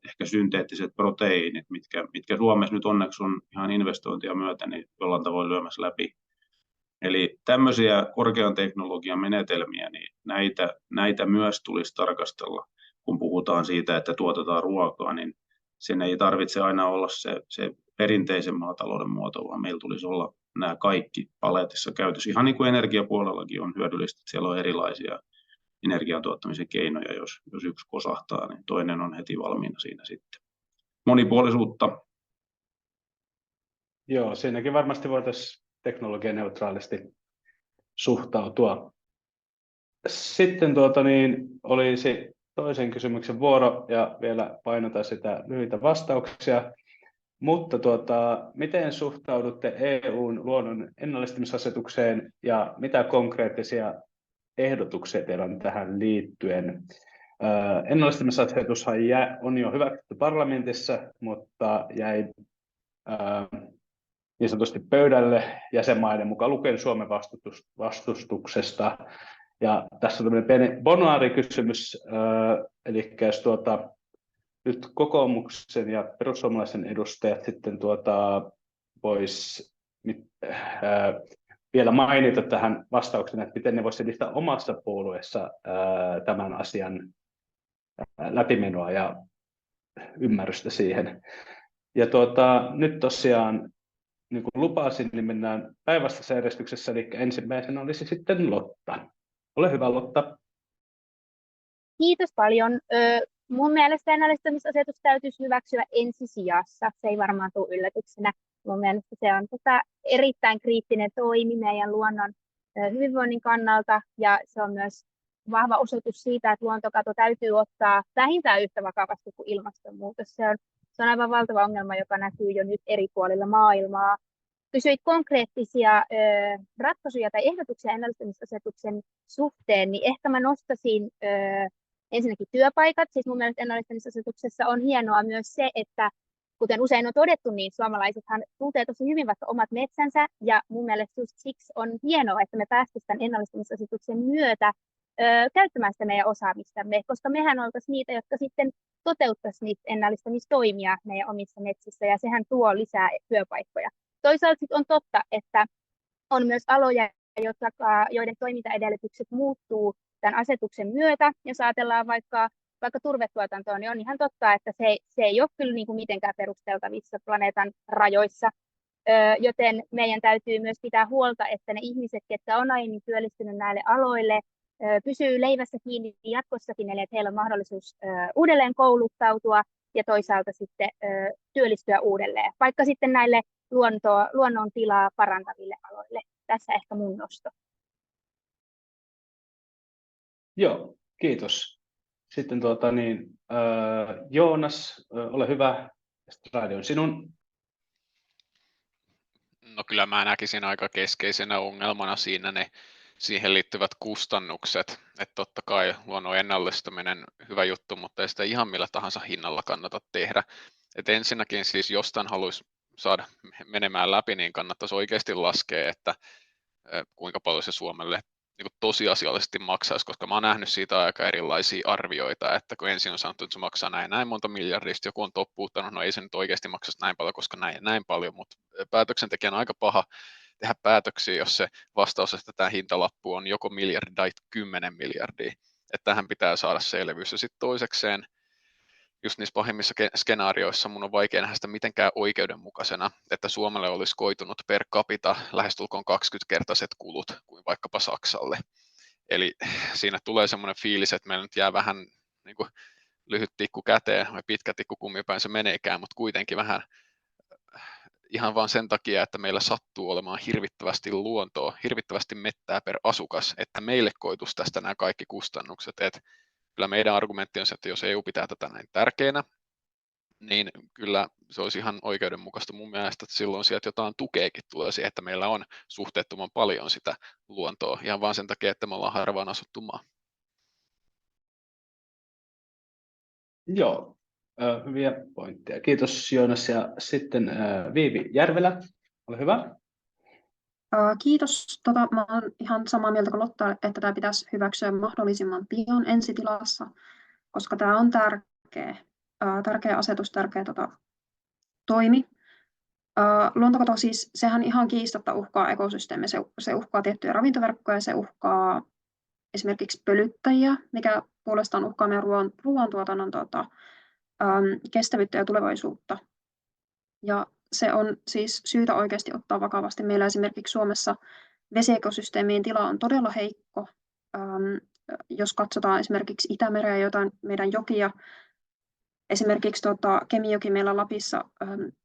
ehkä synteettiset proteiinit, mitkä Suomessa nyt onneksi on ihan investointia myöten niin jollain tavoin lyömässä läpi. Eli tämmöisiä korkean teknologian menetelmiä, niin näitä myös tulisi tarkastella, kun puhutaan siitä, että tuotetaan ruokaa, niin sen ei tarvitse aina olla se perinteisen maatalouden muoto, vaan meillä tulisi olla nämä kaikki paletissa käytössä. Ihan niin kuin energiapuolellakin on hyödyllistä, että siellä on erilaisia energian tuottamisen keinoja, jos yksi kosahtaa, niin toinen on heti valmiina siinä sitten. Monipuolisuutta. Joo, siinäkin varmasti voitaisiin teknologianeutraalisti suhtautua. Sitten olisi toisen kysymyksen vuoro ja vielä painotan sitä lyhyitä vastauksia. Mutta miten suhtaudutte EUn luonnon ennallistamisasetukseen ja mitä konkreettisia ehdotuksia teillä on tähän liittyen? Ennallistamisasetushan on jo hyväksytty parlamentissa, mutta jäi niin sanotusti pöydälle jäsenmaiden mukaan lukien Suomen vastustuksesta. Ja tässä on tämmöinen bonaari-kysymys, eli jos nyt kokoomuksen ja perussuomalaisen edustajat sitten vois vielä mainita tähän vastauksena, että miten ne voisivat edistää omassa puolueessa tämän asian läpimenoa ja ymmärrystä siihen. Ja nyt tosiaan, niin kuin lupasin, niin mennään päinvastaisessa järjestyksessä, eli ensimmäisenä olisi sitten Lotta. Ole hyvä, Lotta. Kiitos paljon. Mun mielestä ennallistamisasetus täytyisi hyväksyä ensisijassa. Se ei varmaan tule yllätyksenä. Mun mielestä se on erittäin kriittinen toimi meidän luonnon hyvinvoinnin kannalta, ja se on myös vahva osoitus siitä, että luontokato täytyy ottaa vähintään yhtä vakavasti kuin ilmastonmuutos. Se on aivan valtava ongelma, joka näkyy jo nyt eri puolilla maailmaa. Kysyit konkreettisia ratkaisuja tai ehdotuksia ennallistamisasetuksen suhteen, niin ehkä mä nostaisin ensinnäkin työpaikat. Siis mun mielestä ennallistamisasetuksessa on hienoa myös se, että kuten usein on todettu, niin suomalaisethan tuntee tosi hyvin vaikka omat metsänsä, ja mun mielestä just siksi on hienoa, että me päästäisiin tämän ennallistamisasetuksen myötä käyttämään sitä meidän osaamistamme, koska mehän oltaisiin niitä, jotka sitten toteuttaisiin niitä ennallistamistoimia meidän omissa metsissä, ja sehän tuo lisää työpaikkoja. Toisaalta on totta, että on myös aloja, joiden toimintaedellytykset muuttuu tämän asetuksen myötä. Jos ajatellaan vaikka vaikka turvetuotantoon, niin on ihan totta, että se ei ole kyllä niin kuin mitenkään perusteltavissa planeetan rajoissa. Joten meidän täytyy myös pitää huolta, että ne ihmiset, ketkä on aiemmin työllistynyt näille aloille, pysyy leivässä kiinni jatkossakin, eli että heillä on mahdollisuus uudelleen kouluttautua ja toisaalta sitten työllistyä uudelleen, vaikka sitten näille luonnon tilaa parantaville aloille. Tässä ehkä mun nosto. Joo, kiitos. Sitten Joonas, ole hyvä. Radio on sinun. No kyllä mä näkisin aika keskeisenä ongelmana siinä ne siihen liittyvät kustannukset. Että totta kai luonnon ennallistaminen hyvä juttu, mutta ei sitä ihan millä tahansa hinnalla kannata tehdä. Et ensinnäkin siis jostain haluaisi saada menemään läpi, niin kannattaisi oikeasti laskea, että kuinka paljon se Suomelle niin tosiasiallisesti maksaisi, koska mä oon nähnyt siitä aika erilaisia arvioita, että kun ensin on sanottu, että se maksaa näin monta miljardista, joku on toppuuttanut, no ei se nyt oikeasti maksaisi näin paljon, koska näin paljon, mutta päätöksentekijän on aika paha tehdä päätöksiä, jos se vastaus, että tämä hintalappu on joko miljardi tai 10 miljardia, että tähän pitää saada selvyys. Ja sitten toisekseen, just niissä pahimmissa skenaarioissa mun on vaikea nähdä sitä mitenkään oikeudenmukaisena, että Suomelle olisi koitunut per capita lähestulkoon 20-kertaiset kulut kuin vaikkapa Saksalle. Eli siinä tulee semmoinen fiilis, että meillä nyt jää vähän niin kuin lyhyt tikku käteen vai pitkä tikku kummipäin se meneekään, mutta kuitenkin vähän ihan vaan sen takia, että meillä sattuu olemaan hirvittävästi luontoa, hirvittävästi mettää per asukas, että meille koituisi tästä nämä kaikki kustannukset. Et kyllä meidän argumentti on se, että jos EU pitää tätä näin tärkeänä, niin kyllä se olisi ihan oikeudenmukaista mun mielestä, että silloin sieltä jotain tukeekin tulee siihen, että meillä on suhteettoman paljon sitä luontoa, ihan vaan sen takia, että me ollaan harvaan asuttu maa. Joo, hyviä pointteja. Kiitos Joonas. Ja sitten Viivi Järvelä, ole hyvä. Kiitos. Mä olen ihan samaa mieltä kuin Lotta, että tämä pitäisi hyväksyä mahdollisimman pian ensitilassa, koska tämä on tärkeä asetus, tärkeä toimi. Luontokato siis, sehän ihan kiistatta uhkaa ekosysteemiä, se uhkaa tiettyjä ravintoverkkoja, se uhkaa esimerkiksi pölyttäjiä, mikä puolestaan uhkaa meidän ruoantuotannon kestävyyttä ja tulevaisuutta. Ja se on siis syytä oikeasti ottaa vakavasti. Meillä esimerkiksi Suomessa vesiekosysteemien tila on todella heikko. Jos katsotaan esimerkiksi Itämereä, jotain meidän jokia, esimerkiksi Kemijoki meillä Lapissa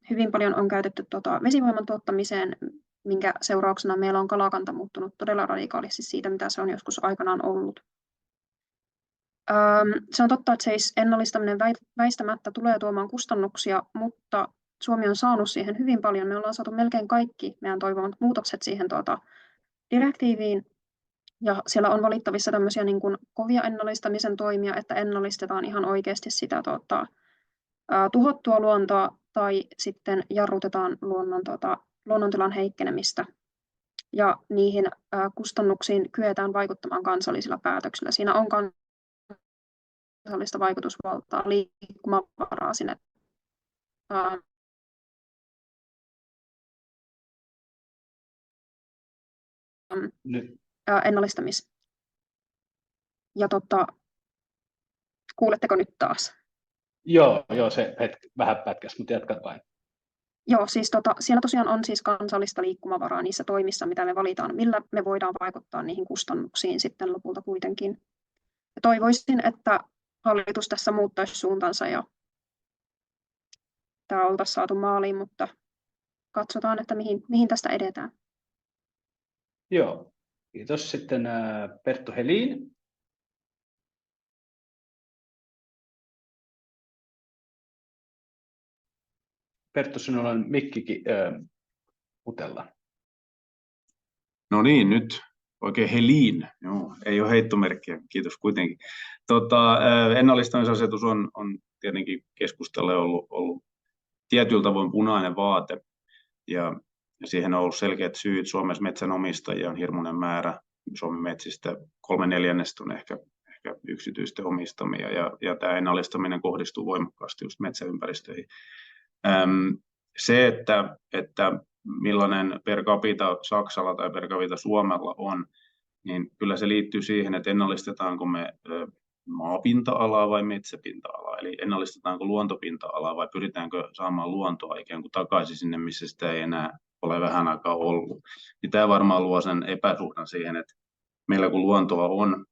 hyvin paljon on käytetty vesivoiman tuottamiseen, minkä seurauksena meillä on kalakanta muuttunut todella radikaalisti siitä, mitä se on joskus aikanaan ollut. Se on totta, että ennallistaminen väistämättä tulee tuomaan kustannuksia, mutta Suomi on saanut siihen hyvin paljon. Me ollaan saatu melkein kaikki meidän toivomat muutokset siihen direktiiviin. Ja siellä on valittavissa tämmöisiä niin kuin kovia ennallistamisen toimia, että ennallistetaan ihan oikeasti sitä tuhottua luontoa tai sitten jarrutetaan luonnontilan heikkenemistä. Ja niihin kustannuksiin kyetään vaikuttamaan kansallisilla päätöksillä. Siinä on kansallista vaikutusvaltaa, liikkumavaraa sinne ennallistamis. Ja kuuletteko nyt taas? Joo, se vähän pätkäs, mutta jatka vain. Joo, siis siellä tosiaan on siis kansallista liikkumavaraa niissä toimissa, mitä me valitaan, millä me voidaan vaikuttaa niihin kustannuksiin sitten lopulta kuitenkin. Ja toivoisin, että hallitus tässä muuttaisi suuntansa ja tämä oltaisiin saatu maaliin, mutta katsotaan, että mihin tästä edetään. Joo, kiitos. Sitten Perttu Helin. Perttu, sinulla on mikkikin utella. No niin, nyt oikein Helin. Joo, ei ole heittomerkkiä, kiitos kuitenkin. Ennallistamisasetus on tietenkin keskustalle ollut tietyllä tavoin punainen vaate, ja siihen on ollut selkeät syyt. Suomessa metsänomistajia on hirmuinen määrä. Suomen metsistä 3/4 on ehkä yksityisten omistamia, ja tämä ennallistaminen kohdistuu voimakkaasti just metsäympäristöihin. Se, että millainen per capita Saksalla tai per capita Suomella on, niin kyllä se liittyy siihen, että ennallistetaanko me maapinta-alaa vai metsäpinta-alaa, eli ennallistetaanko luontopinta-alaa vai pyritäänkö saamaan luontoa ikään kuin takaisin sinne, missä sitä ei enää ole vähän aikaa ollut. Niin tämä varmaan luo sen epäsuhdan siihen, että meillä kun luontoa on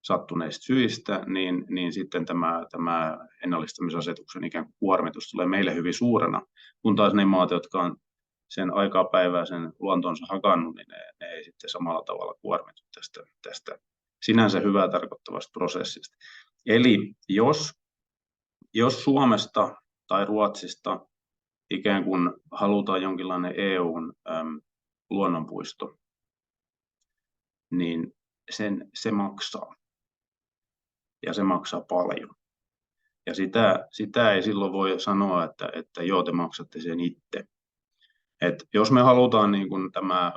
sattuneista syistä, niin sitten tämä ennallistamisasetuksen ikään kuin kuormitus tulee meille hyvin suurena, kun taas ne maat, jotka on sen aikaa päivää sen luontonsa hakannut, niin ne ei sitten samalla tavalla kuormitu tästä sinänsä hyvää tarkoittavasta prosessista. Eli jos Suomesta tai Ruotsista ikään kuin halutaan jonkinlainen EUn luonnonpuisto, niin se maksaa. Ja se maksaa paljon. Ja sitä ei silloin voi sanoa, että joo, te maksatte sen itse. Et jos me halutaan niin kun tämä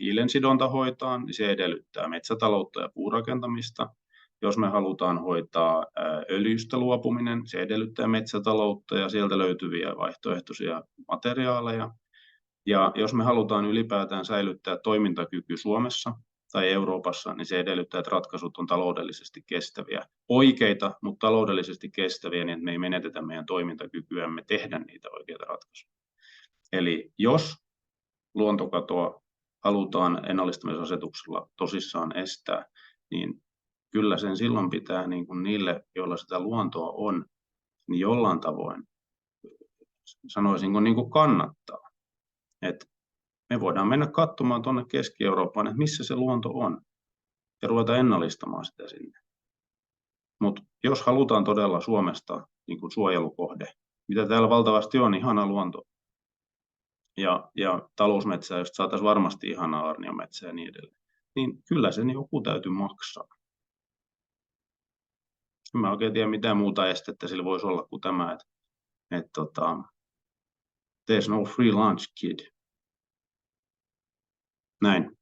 hiilensidonta hoitaa, niin se edellyttää metsätaloutta ja puurakentamista. Jos me halutaan hoitaa öljystä luopuminen, se edellyttää metsätaloutta ja sieltä löytyviä vaihtoehtoisia materiaaleja. Ja jos me halutaan ylipäätään säilyttää toimintakyky Suomessa tai Euroopassa, niin se edellyttää, että ratkaisut on taloudellisesti kestäviä. Oikeita, mutta taloudellisesti kestäviä, niin että me ei menetetä meidän toimintakykyämme tehdä niitä oikeita ratkaisuja. Eli jos luontokatoa halutaan ennallistamisasetuksella tosissaan estää, niin kyllä sen silloin pitää niin kuin niille, joilla sitä luontoa on, niin jollain tavoin, sanoisinko, niin kuin kannattaa. Et me voidaan mennä katsomaan tuonne Keski-Eurooppaan, että missä se luonto on, ja ruveta ennallistamaan sitä sinne. Mutta jos halutaan todella Suomesta niin kuin suojelukohde, mitä täällä valtavasti on, ihana luonto, ja talousmetsää, josta saataisiin varmasti ihanaa aarniometsää ja niin edelleen, niin kyllä sen joku täytyy maksaa. En mä oikein tiedä, mitään muuta estettä sillä voisi olla kuin tämä, että there's no free lunch, kid. Näin.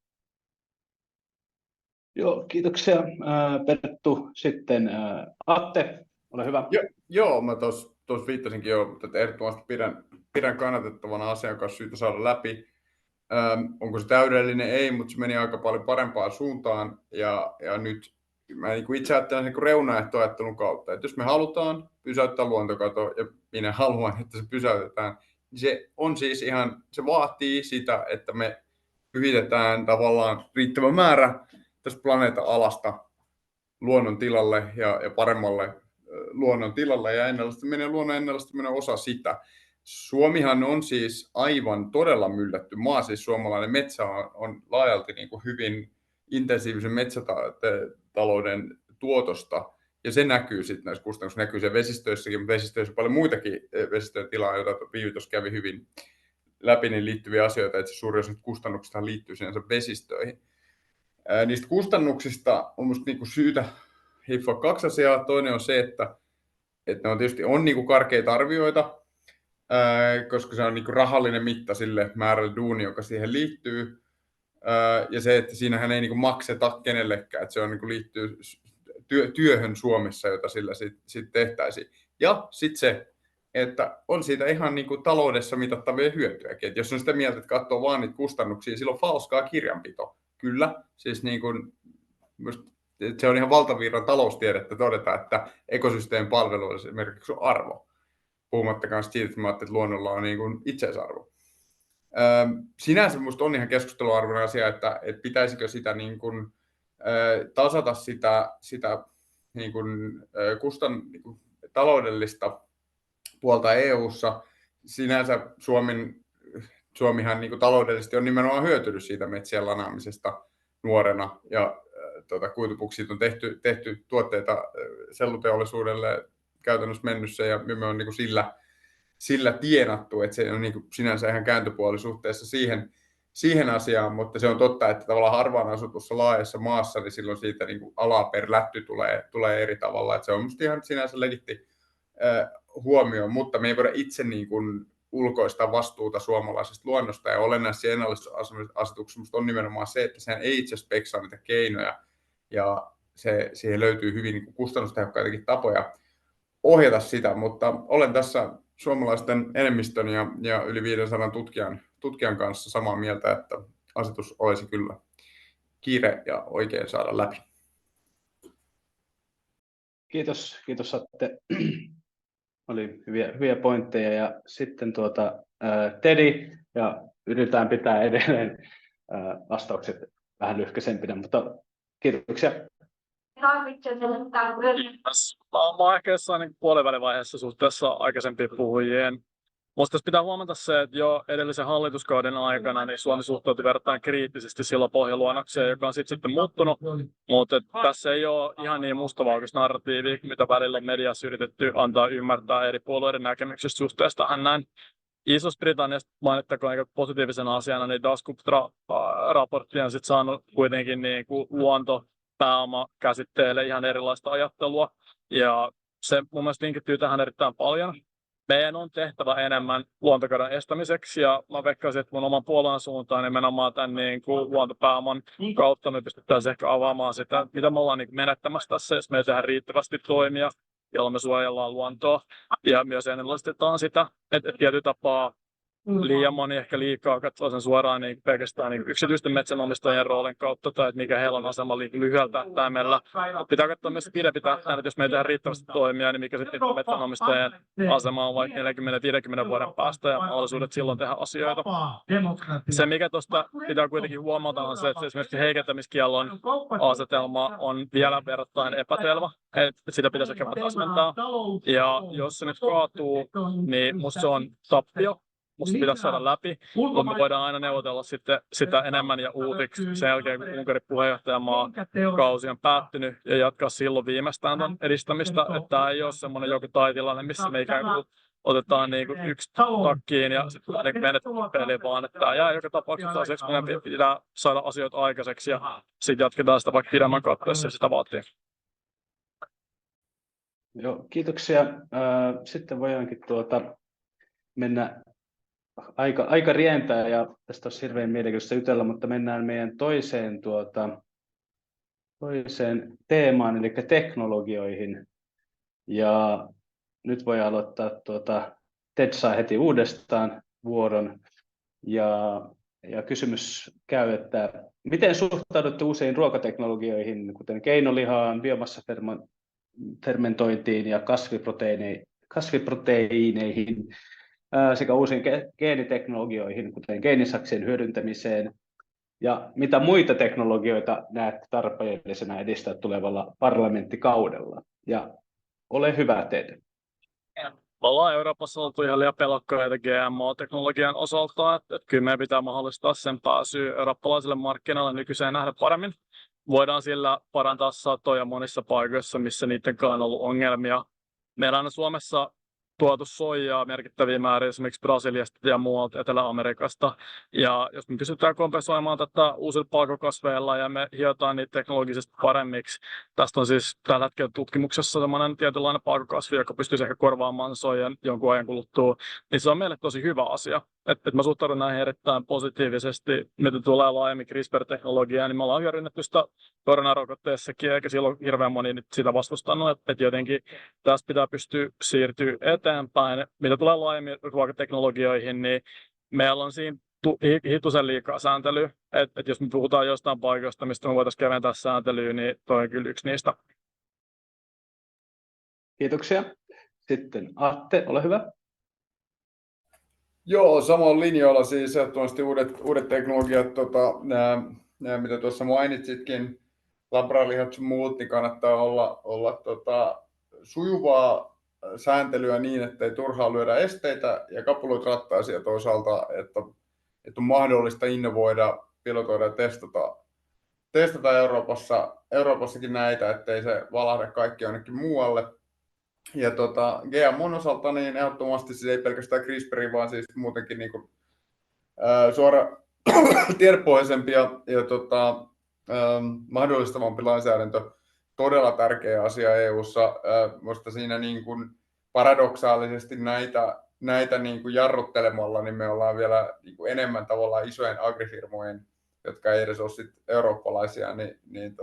Joo, kiitoksia Perttu. Sitten Atte, ole hyvä. Joo, mä tuossa viittasinkin jo, että ehdottomasti pidän kannatettavana asian, joka on syytä saada läpi. Onko se täydellinen? Ei, mutta se meni aika paljon parempaan suuntaan. Ja nyt mä itse ajattelen niin reunaehtoajattelun kautta, että jos me halutaan pysäyttää luontokato, ja minä haluan, että se pysäytetään, niin se on siis ihan, se vaatii sitä, että me hyvitetään tavallaan riittävä määrä tästä planeetan alasta luonnon tilalle ja paremmalle luonnon tilalle, ja luonnon ennallistaminen on osa sitä. Suomihan on siis aivan todella myllätty maa, siis suomalainen metsä on laajalti niin kuin hyvin intensiivisen metsätalouden tuotosta, ja se näkyy sitten näissä kustannuksissa, näkyy se vesistöissäkin, mutta vesistöissä on paljon muitakin vesistöjen tilaa, joita Viivi tuossa kävi hyvin läpi, niin liittyviä asioita, että suurin osa kustannuksista liittyy sinänsä vesistöihin. Niistä kustannuksista on minusta niinku syytä hiffoa kaksi asiaa. Toinen on se, että ne on tietysti niinku karkeita arvioita, koska se on niinku rahallinen mitta sille määrälle duuni, joka siihen liittyy. Ja se, että siinähän ei niinku makseta kenellekään, että se on niinku liittyy työhön Suomessa, jota sillä sit tehtäisiin. Ja sitten se, että on siitä ihan niinku taloudessa mitattavia hyötyjäkin. Et jos on sitä mieltä, että katsoo vaan niitä kustannuksia, silloin falskaa kirjanpito. Kyllä, siis niinku, se on ihan valtavirran taloustiedettä todeta, että ekosysteemin palveluilla esimerkiksi on arvo. Puhumattakaan siitä, että mä ajattelin, että luonnolla on niinku itseisarvo. Sinänsä minusta on ihan keskusteluarvoinen asia, että pitäisikö sitä niin kuin, tasata sitä niin kuin, niin kuin taloudellista puolta EU:ssa. Sinänsä Suomihan niin kuin taloudellisesti on nimenomaan hyötynyt siitä metsien lanaamisesta nuorena, ja kuitupuksit on tehty tuotteita selluteollisuudelle käytännössä mennyssä, ja me on niin kuin sillä tienattu, että se on niin kuin sinänsä ihan kääntöpuoli suhteessa siihen asiaan, mutta se on totta, että tavallaan harvaan asutussa laajassa maassa, niin silloin siitä niin kuin ala per lätty tulee eri tavalla, että se on musta ihan sinänsä legitti huomioon, mutta me ei voida itse niin kuin ulkoista vastuuta suomalaisesta luonnosta, ja olennaisesti ennallistamisasetuksessa on nimenomaan se, että sehän ei itse speksaa niitä keinoja, ja siihen löytyy hyvin niin kuin kustannustehokkaitakin tapoja ohjata sitä, mutta olen tässä suomalaisten enemmistön ja yli 500 tutkijan kanssa samaa mieltä, että asetus olisi kyllä kiire ja oikein saada läpi. Kiitos Atte. Oli hyviä pointteja. Ja sitten Tedi, ja yritetään pitää edelleen vastaukset vähän lyhkäisempinä, mutta kiitoksia. Mä oon ehkä jossain puolivälivaiheessa suhteessa aikaisempiin puhujien. Minusta tässä pitää huomata se, että jo edellisen hallituskauden aikana niin Suomi suhtautui verrattain kriittisesti silloin pohjaluonnokseen, joka on sitten muuttunut. Mutta tässä ei ole ihan niin mustavalkoista narratiivia, mitä välillä mediassa yritetty antaa ymmärtää eri puolueiden näkemyksistä suhteessa tähän näin. Isossa-Britanniasta mainittakoon aika positiivisena asiana, niin Dasgupta-raportti on sitten saanut kuitenkin niin kuin luontopääoma käsitteelle ihan erilaista ajattelua. Ja se mun mielestä linkittyy tähän erittäin paljon. Meidän on tehtävä enemmän luontokadon estämiseksi, ja mä veikkaisin, että mun oman puolueen suuntaan nimenomaan tämän niin kuin luontopääoman kautta me pystyttäisiin ehkä avaamaan sitä, mitä me ollaan niin kuin menettämässä tässä, jos me ei tehdä riittävästi toimia, jolla me suojellaan luontoa, ja myös ennallistetaan sitä, että tietyllä tapaa liian moni ehkä liikaa katsoo sen suoraan niin pelkästään niin yksityisten metsänomistajien roolin kautta, tai että mikä heillä on asema lyhyellä tähtäimellä. Pitää katsoa myös pidempi tähtäin, että jos me ei tehdä riittävästi toimia, niin mikä sitten metsänomistajien asema on vaikka 40-50 vuoden päästä ja mahdollisuudet silloin tehdä asioita. Se, mikä tuosta pitää kuitenkin huomata, on se, että esimerkiksi heikentämiskiellon asetelma on vielä verrattain epäselvä, että sitä pitäisi ehkä vähän täsmentää. Ja jos se nyt kaatuu, niin musta se on tappio. Musta pitäisi saada läpi, mutta me voidaan aina neuvotella sitten sitä enemmän ja uusiksi sen jälkeen, kun Unkarin puheenjohtajamaa kausi on päättynyt ja jatkaa silloin viimeistään tämän edistämistä. Että tämä ei ole semmoinen joku taitilanne, missä me ikään kuin otetaan niin kuin yksi takkiin ja sitten menetään peliin, vaan että tämä jää joka tapauksessa asiaksi, meidän pitää saada asioita aikaiseksi ja sitten jatketaan sitä vaikka pidemmän katteessa, jos sitä vaatii. Joo, kiitoksia. Sitten voidaankin mennä. Aika rientää ja tästä olisi hirveän mielenkiintoista jutella, mutta mennään meidän toiseen teemaan, eli teknologioihin. Ja nyt voi aloittaa, Ted saa heti uudestaan vuoron. Ja kysymys käy, että miten suhtaudutte usein ruokateknologioihin, kuten keinolihaan, biomassafermentointiin ja kasviproteiineihin, sekä uusiin geeniteknologioihin, kuten geenisaksien hyödyntämiseen, ja mitä muita teknologioita näette tarpeellisena edistää tulevalla parlamenttikaudella? Ja ole hyvä, Ted. Me ollaan Euroopassa oltu ihan liian pelokkaita GMO-teknologian osalta, että kyllä meidän pitää mahdollistaa sen pääsy eurooppalaisille markkinoille nykyiseen nähdä paremmin. Voidaan sillä parantaa satoja monissa paikoissa, missä niiden kanssa on ollut ongelmia. Meillä on Suomessa tuotu soijaa merkittäviä määriä esimerkiksi Brasiliasta ja muualta Etelä-Amerikasta. Ja jos me pystytään kompensoimaan tätä uusilla palkokasveilla ja me hiotaan niitä teknologisesti paremmiksi, tästä on siis tällä hetkellä tutkimuksessa sellainen tietynlainen palkokasvi, joka pystyisi ehkä korvaamaan soijan jonkun ajan kuluttua, niin se on meille tosi hyvä asia. Et mä suhtaudun näihin erittäin positiivisesti, mitä tulee laajemmin CRISPR-teknologiaan, niin me ollaan hyödynnetty sitä koronarokotteessakin, eikä silloin hirveän moni nyt sitä vastustanut, että jotenkin tästä pitää pystyä siirtyä eteenpäin. Mitä tulee laajemmin ruokateknologioihin, niin meillä on siinä hitusen liikaa sääntelyä, että jos me puhutaan jostain paikoista, mistä me voitaisiin keventää sääntelyä, niin toi on kyllä yksi niistä. Kiitoksia. Sitten Atte, ole hyvä. Joo, samoin linjoilla siis ehdottomasti uudet teknologiat, nämä mitä tuossa mainitsitkin, labralihat ja muut, niin kannattaa olla sujuvaa sääntelyä niin, ettei turhaan lyödä esteitä ja kapuloita rattaisiin ja toisaalta, että on mahdollista innovoida, pilotoida ja testata Euroopassakin näitä, ettei se valahda kaikki jonnekin muualle. Ja GMOn osalta niin ehdottomasti siis ei pelkästään CRISPR, vaan siis muutenkin niin kuin, suora tiedepohjaisempi ja mahdollistavampi lainsäädäntö. Todella tärkeä asia EU:ssa. Minusta siinä niin kuin paradoksaalisesti näitä niin kuin jarruttelemalla, niin me ollaan vielä niin kuin enemmän tavallaan isojen agrifirmojen, jotka ei edes ole sit eurooppalaisia, niin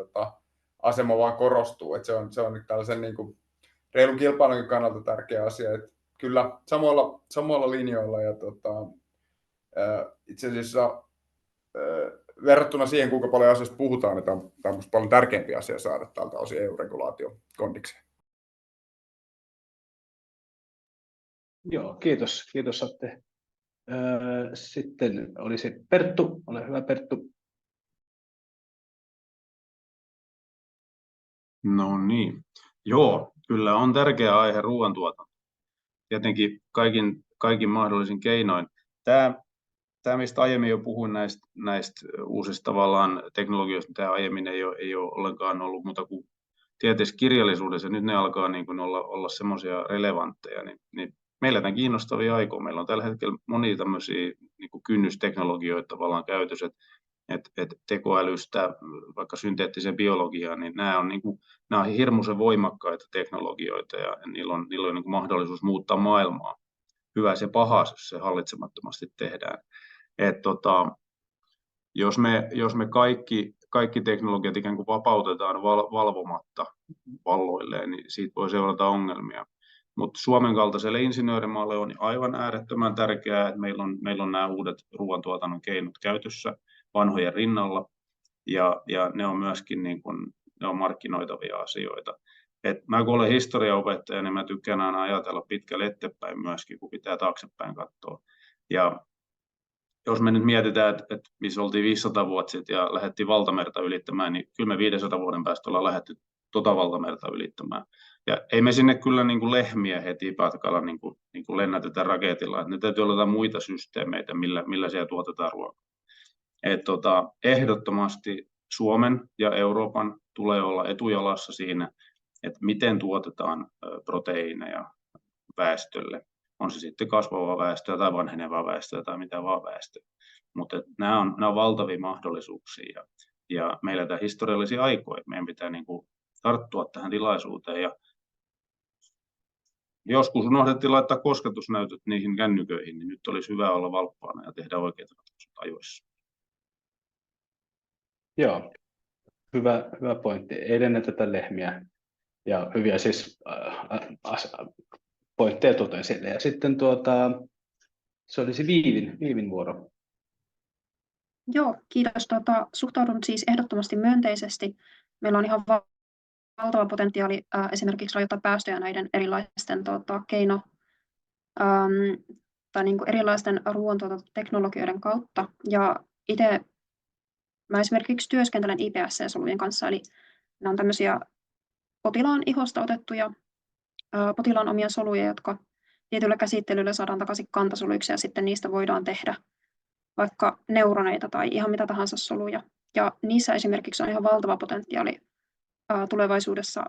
asema vaan korostuu. Et se on nyt tällaisen niin kuin reilun kilpailun kannalta tärkeä asia. Että kyllä samoilla linjoilla ja itse asiassa verrattuna siihen, kuinka paljon asiasta puhutaan, niin tämä on paljon tärkeämpi asia saada tältä osin EU-regulaatio kondikseen. Joo, kiitos Atte. Sitten olisi Perttu. Ole hyvä, Perttu. No niin. Joo, kyllä on tärkeä aihe ruoantuotanto. Tietenkin kaikin mahdollisin keinoin. Tämä, mistä aiemmin jo puhuin näistä uusista tavallaan teknologioista, mitä aiemmin ei ole ollenkaan ollut muuta kuin tieteessä kirjallisuudessa, nyt ne alkaa niin kuin olla semmoisia relevantteja, niin meillä on kiinnostavia aikoja. Meillä on tällä hetkellä monia tämmöisiä niin kuin kynnysteknologioita tavallaan käytössä, että tekoälystä vaikka synteettiseen biologiaan, niin nämä on hirmuisen voimakkaita teknologioita ja niillä on niin kuin mahdollisuus muuttaa maailmaa. Hyvä se paha, jos se hallitsemattomasti tehdään. Jos me kaikki teknologiat ikään kuin vapautetaan valvomatta valloilleen, niin siitä voi seurata ongelmia. Mutta Suomen kaltaiselle insinöörimaalle on aivan äärettömän tärkeää, että meillä on nämä uudet ruoantuotannon keinot käytössä vanhojen rinnalla, ja ne on myöskin niin kun, ne on markkinoitavia asioita. Mä kun olen historiaopettaja, niin mä tykkään aina ajatella pitkälle eteenpäin myöskin, kun pitää taaksepäin katsoa. Ja jos me nyt mietitään, että missä oltiin 500 vuotta sitten ja lähdettiin valtamerta ylittämään, niin kyllä me 500 vuoden päästä ollaan lähdetty valtamerta ylittämään. Ja ei me sinne kyllä niin kuin lehmiä heti patkalla niin kuin lennätetä raketilla. Että ne täytyy olla muita systeemeitä, millä siellä tuotetaan ruokaa. Ehdottomasti Suomen ja Euroopan tulee olla etujalassa siinä, että miten tuotetaan proteiineja väestölle. On se sitten kasvavaa väestöä tai vanhenevaa väestöä tai mitä vaan väestöä. Mutta nämä on valtavia mahdollisuuksia ja meillä tämä historiallisia aikoja. Meidän pitää niin kuin tarttua tähän tilaisuuteen. Ja joskus unohdettiin laittaa kosketusnäytöt niihin kännyköihin, niin nyt olisi hyvä olla valppaana ja tehdä oikeat ratkaisut ajoissa. Joo, hyvä pointti. Ei lennetetä lehmiä. Ja hyviä siis pointteja totesille. Ja sitten se olisi Viivin vuoro. Joo, kiitos. Suhtaudun siis ehdottomasti myönteisesti. Meillä on ihan valtava potentiaali esimerkiksi rajoittaa päästöjä näiden erilaisten tai niin kuin erilaisten ruoantuotantoteknologioiden kautta. Ja itse mä esimerkiksi työskentelen IPSC-solujen kanssa, eli ne on tämmöisiä potilaan ihosta otettuja potilaan omia soluja, jotka tietyllä käsittelyllä saadaan takaisin kantasoluiksi ja sitten niistä voidaan tehdä vaikka neuroneita tai ihan mitä tahansa soluja. Ja niissä esimerkiksi on ihan valtava potentiaali tulevaisuudessa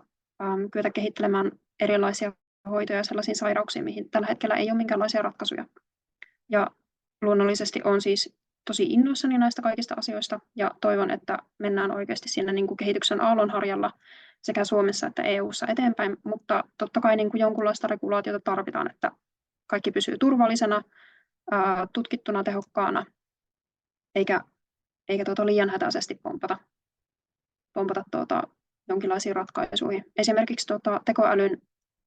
kyetä kehittelemään erilaisia hoitoja sellaisiin sairauksiin, mihin tällä hetkellä ei ole minkäänlaisia ratkaisuja. Ja luonnollisesti on siis tosi innoissani näistä kaikista asioista ja toivon, että mennään oikeasti siinä niin kuin kehityksen aallonharjalla sekä Suomessa että EU:ssa eteenpäin, mutta totta kai niin kuin jonkunlaista regulaatiota tarvitaan, että kaikki pysyy turvallisena, tutkittuna, tehokkaana, eikä liian hätäisesti pompata jonkinlaisiin ratkaisuihin. Esimerkiksi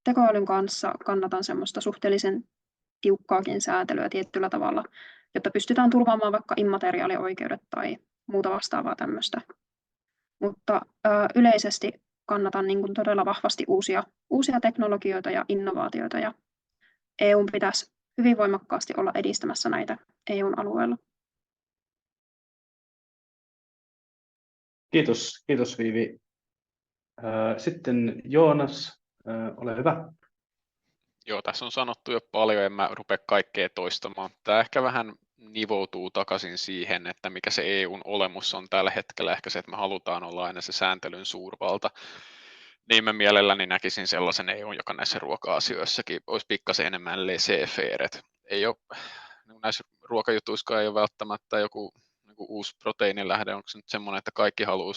tekoälyn kanssa kannatan semmoista suhteellisen tiukkaakin säätelyä tietyllä tavalla, jotta pystytään turvaamaan vaikka immateriaalioikeudet tai muuta vastaavaa tämmöistä. Mutta yleisesti kannatan niin kuin todella vahvasti uusia teknologioita ja innovaatioita, ja EU:n pitäisi hyvin voimakkaasti olla edistämässä näitä EU:n alueella. Kiitos Viivi. Sitten Joonas, ole hyvä. Joo, tässä on sanottu jo paljon, en mä rupea kaikkea toistamaan. Tämä ehkä vähän nivoutuu takaisin siihen, että mikä se EUn olemus on tällä hetkellä, ehkä se, että me halutaan olla aina se sääntelyn suurvalta. Niin mä mielelläni näkisin sellaisen EUn, joka näissä ruoka-asioissakin olisi pikkasen enemmän laissez-faire. Ei ole, näissä ruokajutuissakaan ei ole välttämättä joku uusi proteiinilähde, onko se nyt semmoinen, että kaikki haluaa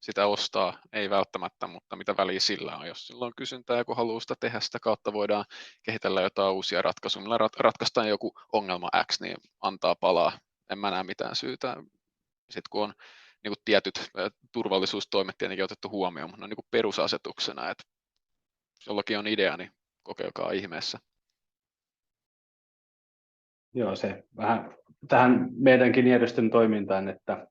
sitä ostaa, ei välttämättä, mutta mitä väliä sillä on, jos sillä on kysyntää ja kun haluaa sitä tehdä, sitä kautta voidaan kehitellä jotain uusia ratkaisuja, millä ratkaistaan joku ongelma X, niin antaa palaa, en mä näe mitään syytä. Sitten kun on niin kuin tietyt turvallisuustoimet tietenkin otettu huomioon, mutta ne on niin kuin perusasetuksena, että jos jollakin on idea, niin kokeilkaa ihmeessä. Joo, se vähän tähän meidänkin järjestön toimintaan, että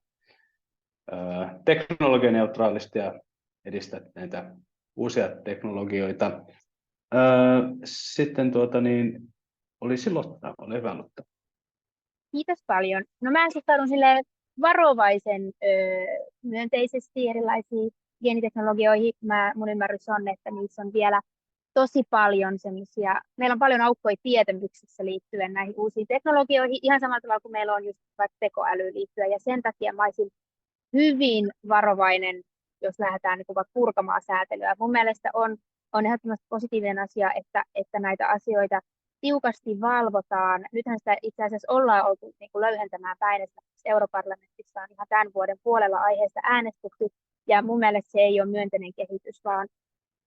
teknologianeutraalisti ja edistää näitä uusia teknologioita. Sitten olisi Lotta, ole hyvä Lotta. Kiitos paljon. No mä suhtaudun silleen varovaisen myönteisesti erilaisiin geeniteknologioihin. Mun ymmärrys on, että niissä on vielä tosi paljon semmoisia, meillä on paljon aukkoja tietämyksessä liittyen näihin uusiin teknologioihin, ihan samalla tavalla kuin meillä on just vaikka tekoälyyn liittyen, ja sen takia mä olisin hyvin varovainen, jos lähdetään niin vaikka purkamaan säätelyä. Mun mielestä on ehdottomasti positiivinen asia, että näitä asioita tiukasti valvotaan. Nythän sitä itse asiassa ollaan oltu niin kuin löyhentämään päin, että europarlamentissa on ihan tämän vuoden puolella aiheesta äänestetty, ja mun mielestä se ei ole myönteinen kehitys, vaan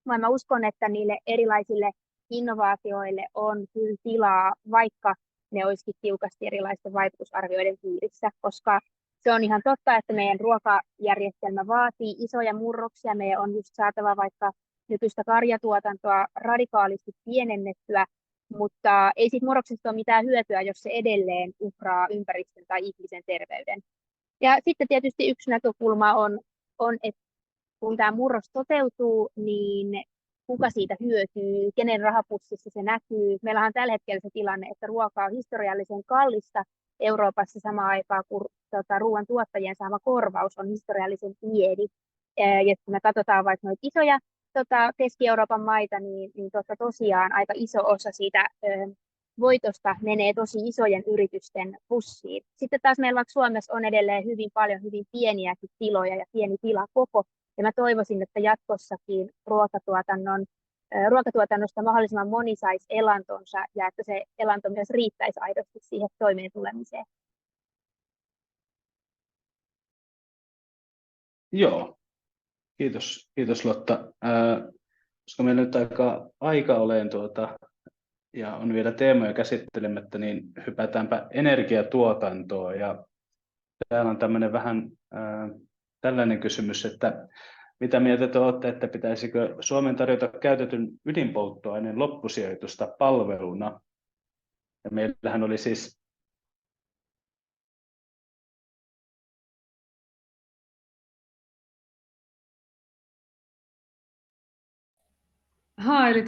mä uskon, että niille erilaisille innovaatioille on kyllä tilaa, vaikka ne olisikin tiukasti erilaisten vaikutusarvioiden piirissä, koska se on ihan totta, että meidän ruokajärjestelmä vaatii isoja murroksia. Meidän on just saatava vaikka nykyistä karjatuotantoa radikaalisti pienennettyä, mutta ei siitä murroksesta ole mitään hyötyä, jos se edelleen uhraa ympäristön tai ihmisen terveyden. Ja sitten tietysti yksi näkökulma on että kun tämä murros toteutuu, niin kuka siitä hyötyy, kenen rahapussissa se näkyy. Meillähän on tällä hetkellä se tilanne, että ruoka on historiallisen kallista Euroopassa samaan aikaan, kun ruoan tuottajien saama korvaus on historiallisen pieni. Ja kun me katsotaan vaikka noita isoja Keski-Euroopan maita, niin tosiaan aika iso osa siitä voitosta menee tosi isojen yritysten pussiin. Sitten taas meillä vaikka Suomessa on edelleen hyvin paljon hyvin pieniäkin tiloja ja pieni tilakoko. Ja mä toivoisin, että jatkossakin ruokatuotannosta mahdollisimman moni saisi elantonsa ja että se elanto myös riittäisi aidosti siihen toimeen tulemiseen. Joo, kiitos Lotta. Koska meillä nyt aika oleen ja on vielä teemoja käsittelemättä, niin hypätäänpä energiatuotantoon. Ja täällä on tämmöinen vähän tällainen kysymys, että mitä mieltä te olette, että pitäisikö Suomen tarjota käytetyn ydinpolttoaineen loppusijoitusta palveluna? Ja meillähän oli siis Eli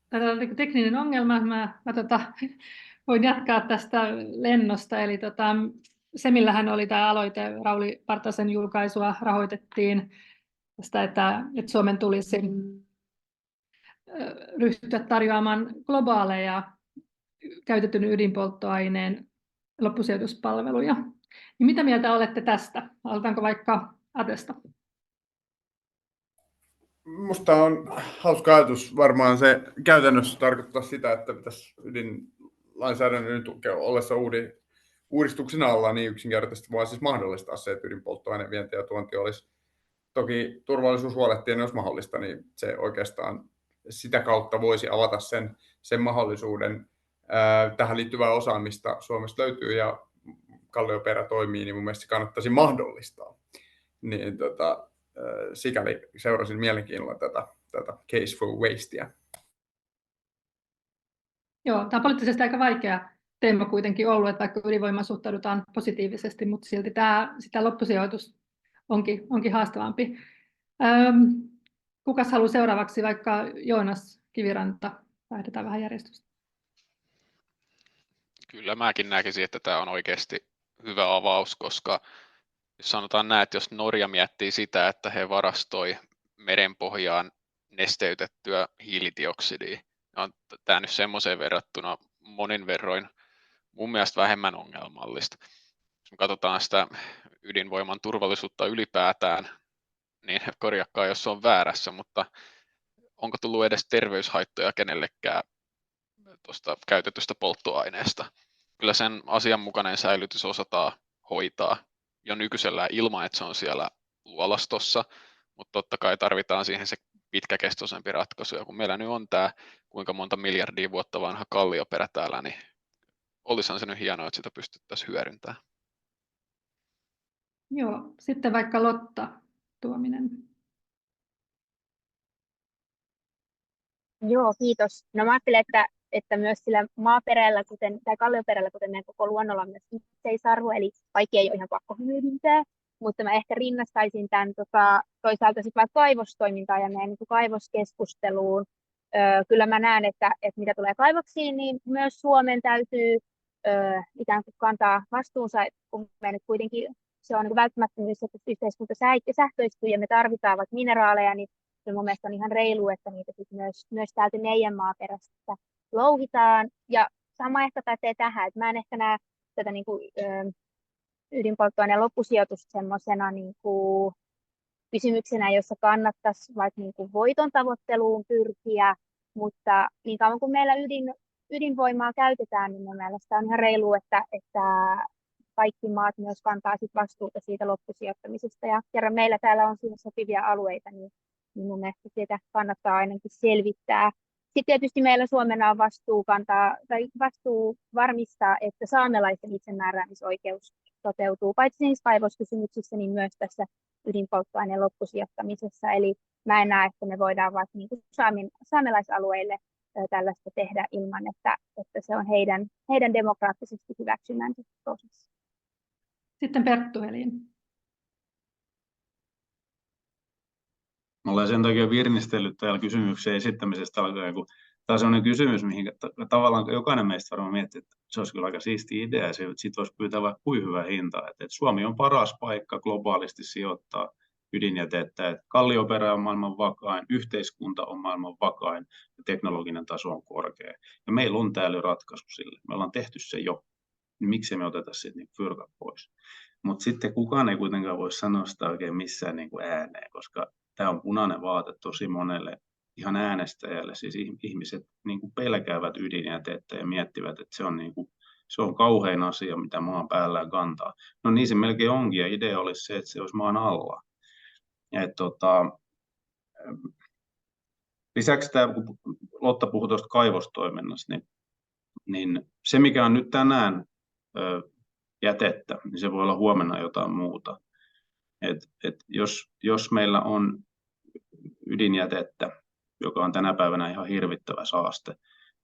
täällä oli tekninen ongelma. Mä voin jatkaa tästä lennosta. Eli Semillähän oli tämä aloite, Rauli Partasen julkaisua rahoitettiin tästä, että Suomen tulisi ryhtyä tarjoamaan globaaleja käytetyn ydinpolttoaineen loppusijoituspalveluja. Niin mitä mieltä olette tästä? Aloitanko vaikka Atesta? Musta on hauska ajatus. Varmaan se käytännössä tarkoittaa sitä, että pitäisi ydinlainsäädännön ollessa uudistuksen alla niin yksinkertaisesti vaan siis mahdollistaa se, että ydinpolttoaineen vienti ja tuonti olisi. Toki turvallisuus huolehtien, jos mahdollista, niin se oikeastaan sitä kautta voisi avata sen mahdollisuuden. Tähän liittyvää osaamista Suomesta löytyy ja kallioperä toimii, niin mun mielestä se kannattaisi mahdollistaa. Niin, sikäli seurasin mielenkiinnolla tätä Case for Wastea. Joo, tämä on poliittisesti aika vaikea teema kuitenkin ollut, että vaikka ydinvoimaan suhtaudutaan positiivisesti, mutta silti sitä loppusijoitus onkin haastavampi. Kukas haluaa seuraavaksi, vaikka Joonas Kiviranta? Vaihdetaan vähän järjestystä. Kyllä mäkin näkisin, että tämä on oikeasti hyvä avaus, koska jos sanotaan näin, että jos Norja miettii sitä, että he varastoi merenpohjaan nesteytettyä hiilidioksidia, on tämä nyt semmoiseen verrattuna monin verroin mun mielestä vähemmän ongelmallista. Jos me katsotaan sitä ydinvoiman turvallisuutta ylipäätään, niin korjakkaa, jos se on väärässä, mutta onko tullut edes terveyshaittoja kenellekään tuosta käytetystä polttoaineesta? Kyllä sen asianmukainen säilytys osataan hoitaa jo nykyisellään ilman, että se on siellä luolastossa, mutta totta kai tarvitaan siihen se pitkäkestoisempi ratkaisu. Ja kun meillä nyt on tämä kuinka monta miljardia vuotta vanha kallioperä täällä, niin olisihan se nyt hienoa, että sitä pystyttäisiin hyödyntämään. Joo, sitten vaikka Lotta Tuominen. Joo, kiitos. No mä ajattelen, että myös sillä maaperällä, tai kallioperällä, kuten meidän koko luonnolla, on myös itseisarvo, eli kaikki ei ole ihan pakko hyödyntää, mutta mä ehkä rinnastaisin tämän toisaalta sitten vaikka kaivostoimintaan ja meidän niin kaivoskeskusteluun. kyllä mä näen, että mitä tulee kaivoksiin, niin myös Suomen täytyy ikään kuin kantaa vastuunsa, kun me nyt kuitenkin se on niin välttämättömyys, että yhteiskunta sähköistyy ja me tarvitaan vaikka mineraaleja, niin se mun mielestä on ihan reilu, että niitä sit myös täältä meidän maaperästä louhitaan. Ja sama ehkä pätee tähän, että mä en ehkä näe tätä niin kuin, ydinpolttoaineen loppusijoitusta semmoisena niin kuin kysymyksenä, jossa kannattaisi vaikka niin kuin voiton tavoitteluun pyrkiä, mutta niin kauan kuin meillä ydinvoimaa käytetään, niin mun mielestä on ihan reilu, että kaikki maat myös kantaa sit vastuuta siitä loppusijoittamisesta. Ja kerran meillä täällä on siinä sopivia alueita, niin mun mielestä sitä kannattaa ainakin selvittää. Sitten tietysti meillä Suomena on vastuu varmistaa, että saamelaisten itsemääräämisoikeus toteutuu, paitsi niissä kaivoskysymyksissä, niin myös tässä ydinpolttoaineen loppusijoittamisessa. Eli mä en näe, että me voidaan vaikka niin kuin saamelaisalueille tällaista tehdä ilman, että se on heidän demokraattisesti hyväksymänsä prosessi. Sitten Perttu Helin. Mä olen sen takia virnistellyt täällä kysymyksen esittämisestä alkaen, kun tämä on sellainen kysymys, mihin tavallaan jokainen meistä varmaan miettii, että se olisi kyllä aika siisti idea, ja siitä voisi pyytää vaikka kuin hyvää hintaa. Että Suomi on paras paikka globaalisti sijoittaa ydinjätettä, että kallioperä on maailman vakain, yhteiskunta on maailman vakain ja teknologinen taso on korkea. Ja meillä on täällä jo ratkaisu sille. Me ollaan tehty se jo. Niin miksei me oteta siitä niin fyrkat pois? Mutta sitten kukaan ei kuitenkaan voi sanoa sitä oikein missään niin kuin ääneen, koska tämä on punainen vaate tosi monelle ihan äänestäjälle. Siis ihmiset niin kuin pelkäävät ydinjätettä ja miettivät, että se on kauhein asia, mitä maan päällään kantaa. No niin se melkein onkin, ja idea olisi se, että se olisi maan alla. Lisäksi tämä, kun Lotta puhui tuosta kaivostoiminnasta, niin se mikä on nyt tänään jätettä, niin se voi olla huomenna jotain muuta. Jos meillä on ydinjätettä, joka on tänä päivänä ihan hirvittävä saaste,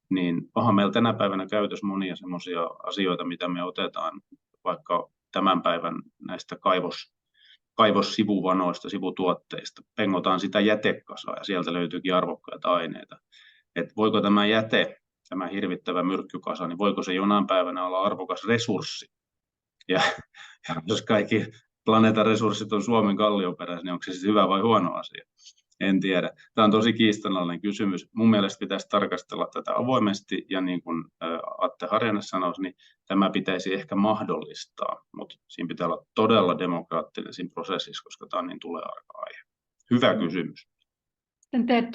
niin onhan meillä tänä päivänä käytössä monia semmoisia asioita, mitä me otetaan vaikka tämän päivän näistä kaivossivuvanoista, sivutuotteista. Pengotaan sitä jätekasaa ja sieltä löytyykin arvokkaita aineita. Et voiko tämä jäte, tämä hirvittävä myrkkykasa, niin voiko se jonain päivänä olla arvokas resurssi? Ja jos kaikki planeetan resurssit on Suomen kallioperäisiä, niin onko se siis hyvä vai huono asia? En tiedä. Tämä on tosi kiistanalainen kysymys. Mun mielestä pitäisi tarkastella tätä avoimesti, ja niin kuin Atte Harjanne sanoi, niin tämä pitäisi ehkä mahdollistaa, mutta siinä pitää olla todella demokraattinen siinä prosessissa, koska tämä on niin tulearka aihe. Hyvä kysymys. Sitten Ted.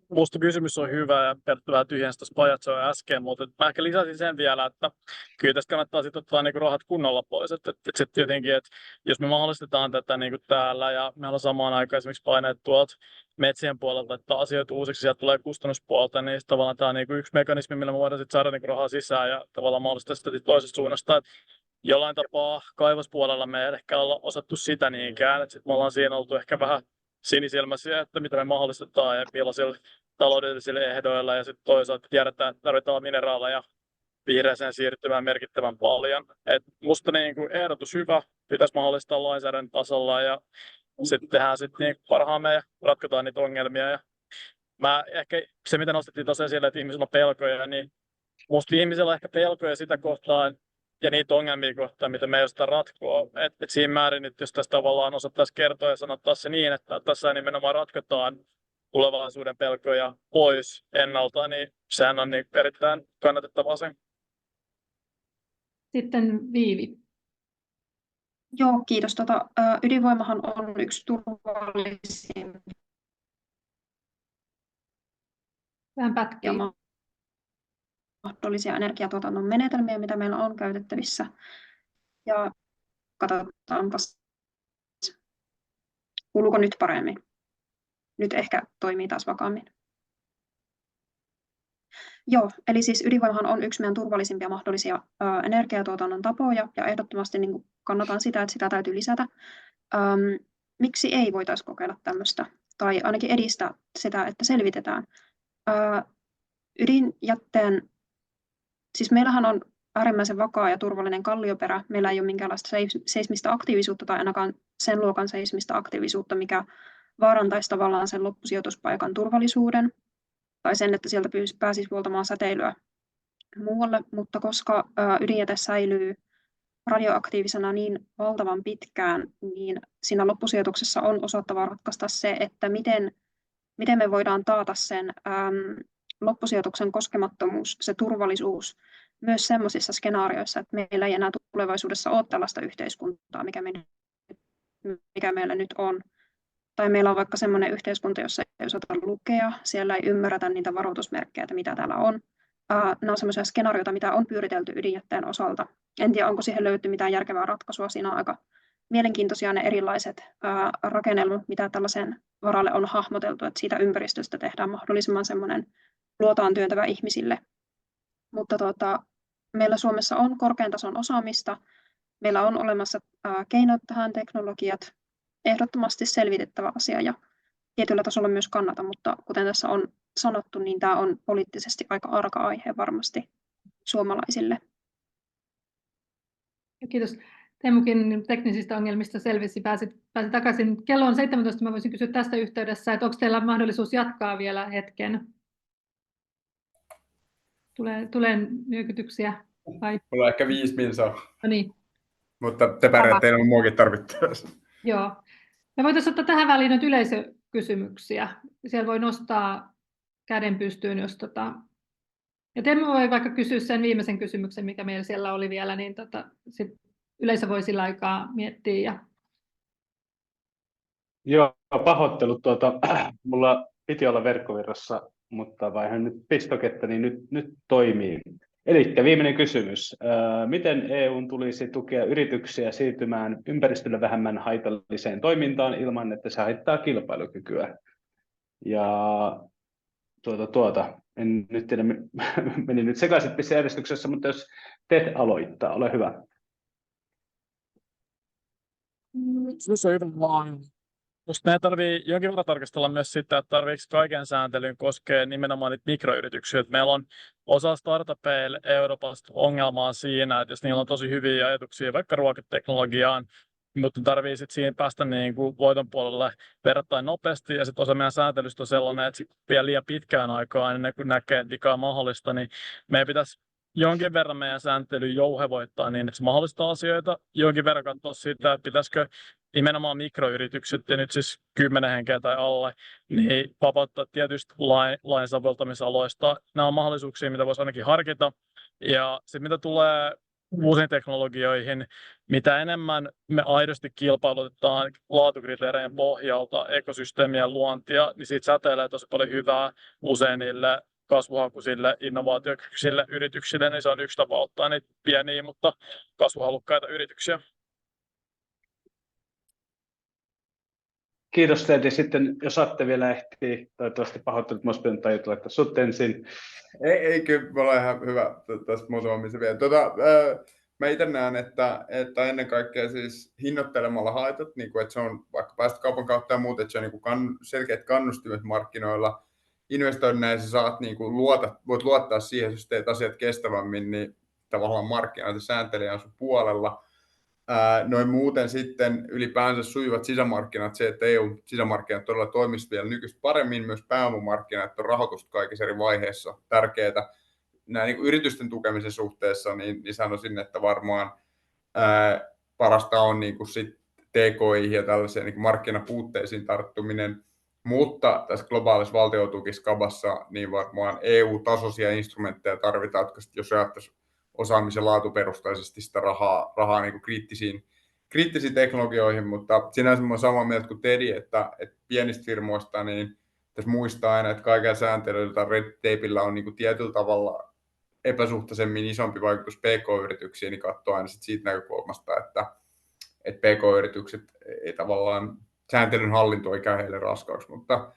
Musta kysymys on hyvä ja Perttu vähän tyhjensi tuossa pajatsoa äsken, mutta mä ehkä lisäsin sen vielä, että kyllä tästä kannattaa sitten ottaa niinku rahat kunnolla pois. Että jotenkin, että jos me mahdollistetaan tätä niinku täällä ja meillä on samaan aikaan esimerkiksi paineet tuolta metsien puolelta, että asioita uusiksi, sieltä tulee kustannuspuolta, niin tavallaan tämä on niinku yksi mekanismi, millä me voidaan sitten saada niinku rahaa sisään ja tavallaan mahdollistaa sitä toisesta suunnasta. Että jollain tapaa kaivospuolella me ei ehkä olla osattu sitä niinkään, että sitten me ollaan siinä oltu ehkä vähän sinisilmäisiä, että mitä me mahdollistetaan ja millaisilla taloudellisilla ehdoilla, ja sitten toisaalta tiedetään, että tarvitaan mineraaleja vihreäseen siirtymään merkittävän paljon. Et musta niin kuin ehdotus hyvä, pitäisi mahdollistaa lainsäädännön tasolla, ja sitten tehdään niin parhaamme ja ratkotaan niitä ongelmia. Ja mä ehkä se, mitä nostettiin tosiaan esille, että ihmisillä on pelkoja, niin musta ihmisillä on ehkä pelkoja sitä kohtaan ja niitä ongelmia kohtaan, mitä me ei osata ratkoa. Et siinä määrin, että jos tässä tavallaan osattaisiin kertoa ja sanottaa se niin, että tässä nimenomaan ratkotaan tulevaisuuden pelkoja pois ennalta, niin sehän on niin erittäin kannatettavaa sen. Sitten Viivi. Joo, kiitos. Ydinvoimahan on yksi turvallisimpia Vähän pätkii. mahdollisia energiatuotannon menetelmiä, mitä meillä on käytettävissä. Ja katsotaanpas, kuuluuko nyt paremmin. Nyt ehkä toimii taas vakaammin. Joo, eli siis ydinvoimahan on yksi meidän turvallisimpia mahdollisia energiatuotannon tapoja, ja ehdottomasti niin kannatan sitä, että sitä täytyy lisätä. Miksi ei voitaisi kokeilla tämmöistä, tai ainakin edistää sitä, että selvitetään. Ydinjätteen, siis meillähän on äärimmäisen vakaa ja turvallinen kallioperä. Meillä ei ole minkäänlaista seismistä aktiivisuutta tai ainakaan sen luokan seismistä aktiivisuutta, mikä vaarantaisi tavallaan sen loppusijoituspaikan turvallisuuden tai sen, että sieltä pääsisi vuoltamaan säteilyä muualle, mutta koska ydinjäte säilyy radioaktiivisena niin valtavan pitkään, niin siinä loppusijoituksessa on osattava ratkaista se, että miten me voidaan taata sen loppusijoituksen koskemattomuus, se turvallisuus, myös sellaisissa skenaarioissa, että meillä ei enää tulevaisuudessa ole tällaista yhteiskuntaa, mikä meillä nyt on. Tai meillä on vaikka sellainen yhteiskunta, jossa ei osata lukea, siellä ei ymmärretä niitä varoitusmerkkejä, että mitä täällä on. Nämä on sellaisia skenaarioita, mitä on pyöritelty ydinjätteen osalta. En tiedä, onko siihen löytynyt mitään järkevää ratkaisua. Siinä on aika mielenkiintoisia ne erilaiset rakennelmat, mitä tällaisen varalle on hahmoteltu, että siitä ympäristöstä tehdään mahdollisimman semmoinen luotaan työntävä ihmisille. Mutta meillä Suomessa on korkean tason osaamista, meillä on olemassa keinot tähän, teknologiat, ehdottomasti selvitettävä asia ja tietyllä tasolla myös kannata, mutta kuten tässä on sanottu, niin tämä on poliittisesti aika arka aihe varmasti suomalaisille. Kiitos. Teemukin teknisistä ongelmista selvisi, pääsi takaisin. Kello on 17, mä voisin kysyä tästä yhteydessä, että onko teillä mahdollisuus jatkaa vielä hetken? Tulee nyökytyksiä? Vai? Mulla on ehkä 5 minsaa, No niin. mutta te pärjäätte enemmän muakin tarvittaessa. Joo. Me voitaisiin ottaa tähän väliin nyt yleisökysymyksiä. Siellä voi nostaa käden pystyyn, jos ja Teemu voi vaikka kysyä sen viimeisen kysymyksen, mikä meillä siellä oli vielä, niin sit yleisö voi sillä aikaa miettiä. Joo, pahoittelut. Mulla piti olla verkkovirrassa, mutta vaihan nyt pistoketta, niin nyt toimii. Eli viimeinen kysymys. Miten EUn tulisi tukea yrityksiä siirtymään ympäristölle vähemmän haitalliseen toimintaan ilman, että se haittaa kilpailukykyä? Ja en nyt tiedä, meni nyt sekaisin järjestyksessä, mutta jos Ted aloittaa, ole hyvä. Se on hyvin laaja. Musta meidän tarvii jonkin verran tarkastella myös sitä, että tarviiko kaiken sääntelyn koskee nimenomaan niitä mikroyrityksiä. Meillä on osa startupeille Euroopasta ongelmaa siinä, että jos niillä on tosi hyviä ajatuksia vaikka ruokateknologiaan, mutta tarvii sitten siinä päästä niin kuin voiton puolelle verrattain nopeasti, ja sitten osa meidän sääntelystä on sellainen, että vielä liian pitkään aikaa ennen kuin näkee, mikä on mahdollista, niin meidän pitäisi jonkin verran meidän sääntely jouhevoittaa niin, että se mahdollistaa asioita, jonkin verran katsoa sitä, että pitäisikö nimenomaan mikroyritykset, ja nyt siis 10 henkeä tai alle, niin vapauttaa tietysti lain soveltamisaloista. Nämä on mahdollisuuksia, mitä voisi ainakin harkita. Ja sitten mitä tulee uusiin teknologioihin, mitä enemmän me aidosti kilpailutetaan laatukriteerien pohjalta ekosysteemien luontia, niin siitä säteilee tosi paljon hyvää usein niille kasvuhakuisille, innovaatiokykyisille yrityksille, niin se on yksi tapa ottaa niitä pieniä, mutta kasvuhalukkaita yrityksiä. Kiitos Ted. Sitten jos saatte vielä ehtiä, toivottavasti pahoittelut, että minä tajuta laittaa sut ensin. Ei kyllä, me ollaan ihan hyvä tästä muutama missä vielä. Mä itse näen, että ennen kaikkea siis hinnoittelemalla haitat, niin kuin, että se on vaikka päästökaupan kautta ja muut, että se on niin selkeät kannustimet markkinoilla. Investoinnissa ja sä saat, niin kuin, voit luottaa siihen, jos teet asiat kestävämmin, niin tavallaan markkinoita sääntelijä on sun puolella. Noin muuten sitten ylipäänsä sujuvat sisämarkkinat, se, että EU-sisämarkkinat todella toimisivat vielä nykyistä paremmin, myös pääomamarkkinat on rahoitusta kaikissa eri vaiheissa tärkeää. Näin niin yritysten tukemisen suhteessa, niin sanoisin, että varmaan parasta on niin kuin sit TKI ja tällaiseen niin markkinapuutteisiin tarttuminen, mutta tässä globaalissa valtiotukiskabassa niin varmaan EU-tasoisia instrumentteja tarvitaan, jotka jos jaettaisiin osaamisen laatuperustaisesti sitä rahaa niin kuin kriittisiin teknologioihin, mutta sinänsä olen samaa mieltä kuin Tedi, että pienistä firmoista niin tässä muistaa aina, että kaikella sääntelyllä tai red tapeillä on niin kuin tietyllä tavalla epäsuhtaisemmin isompi vaikutus PK-yrityksiin, niin katsoo aina siitä näkökulmasta, että PK-yritykset ei tavallaan sääntelyn hallinto ei käy heille raskaaksi, mutta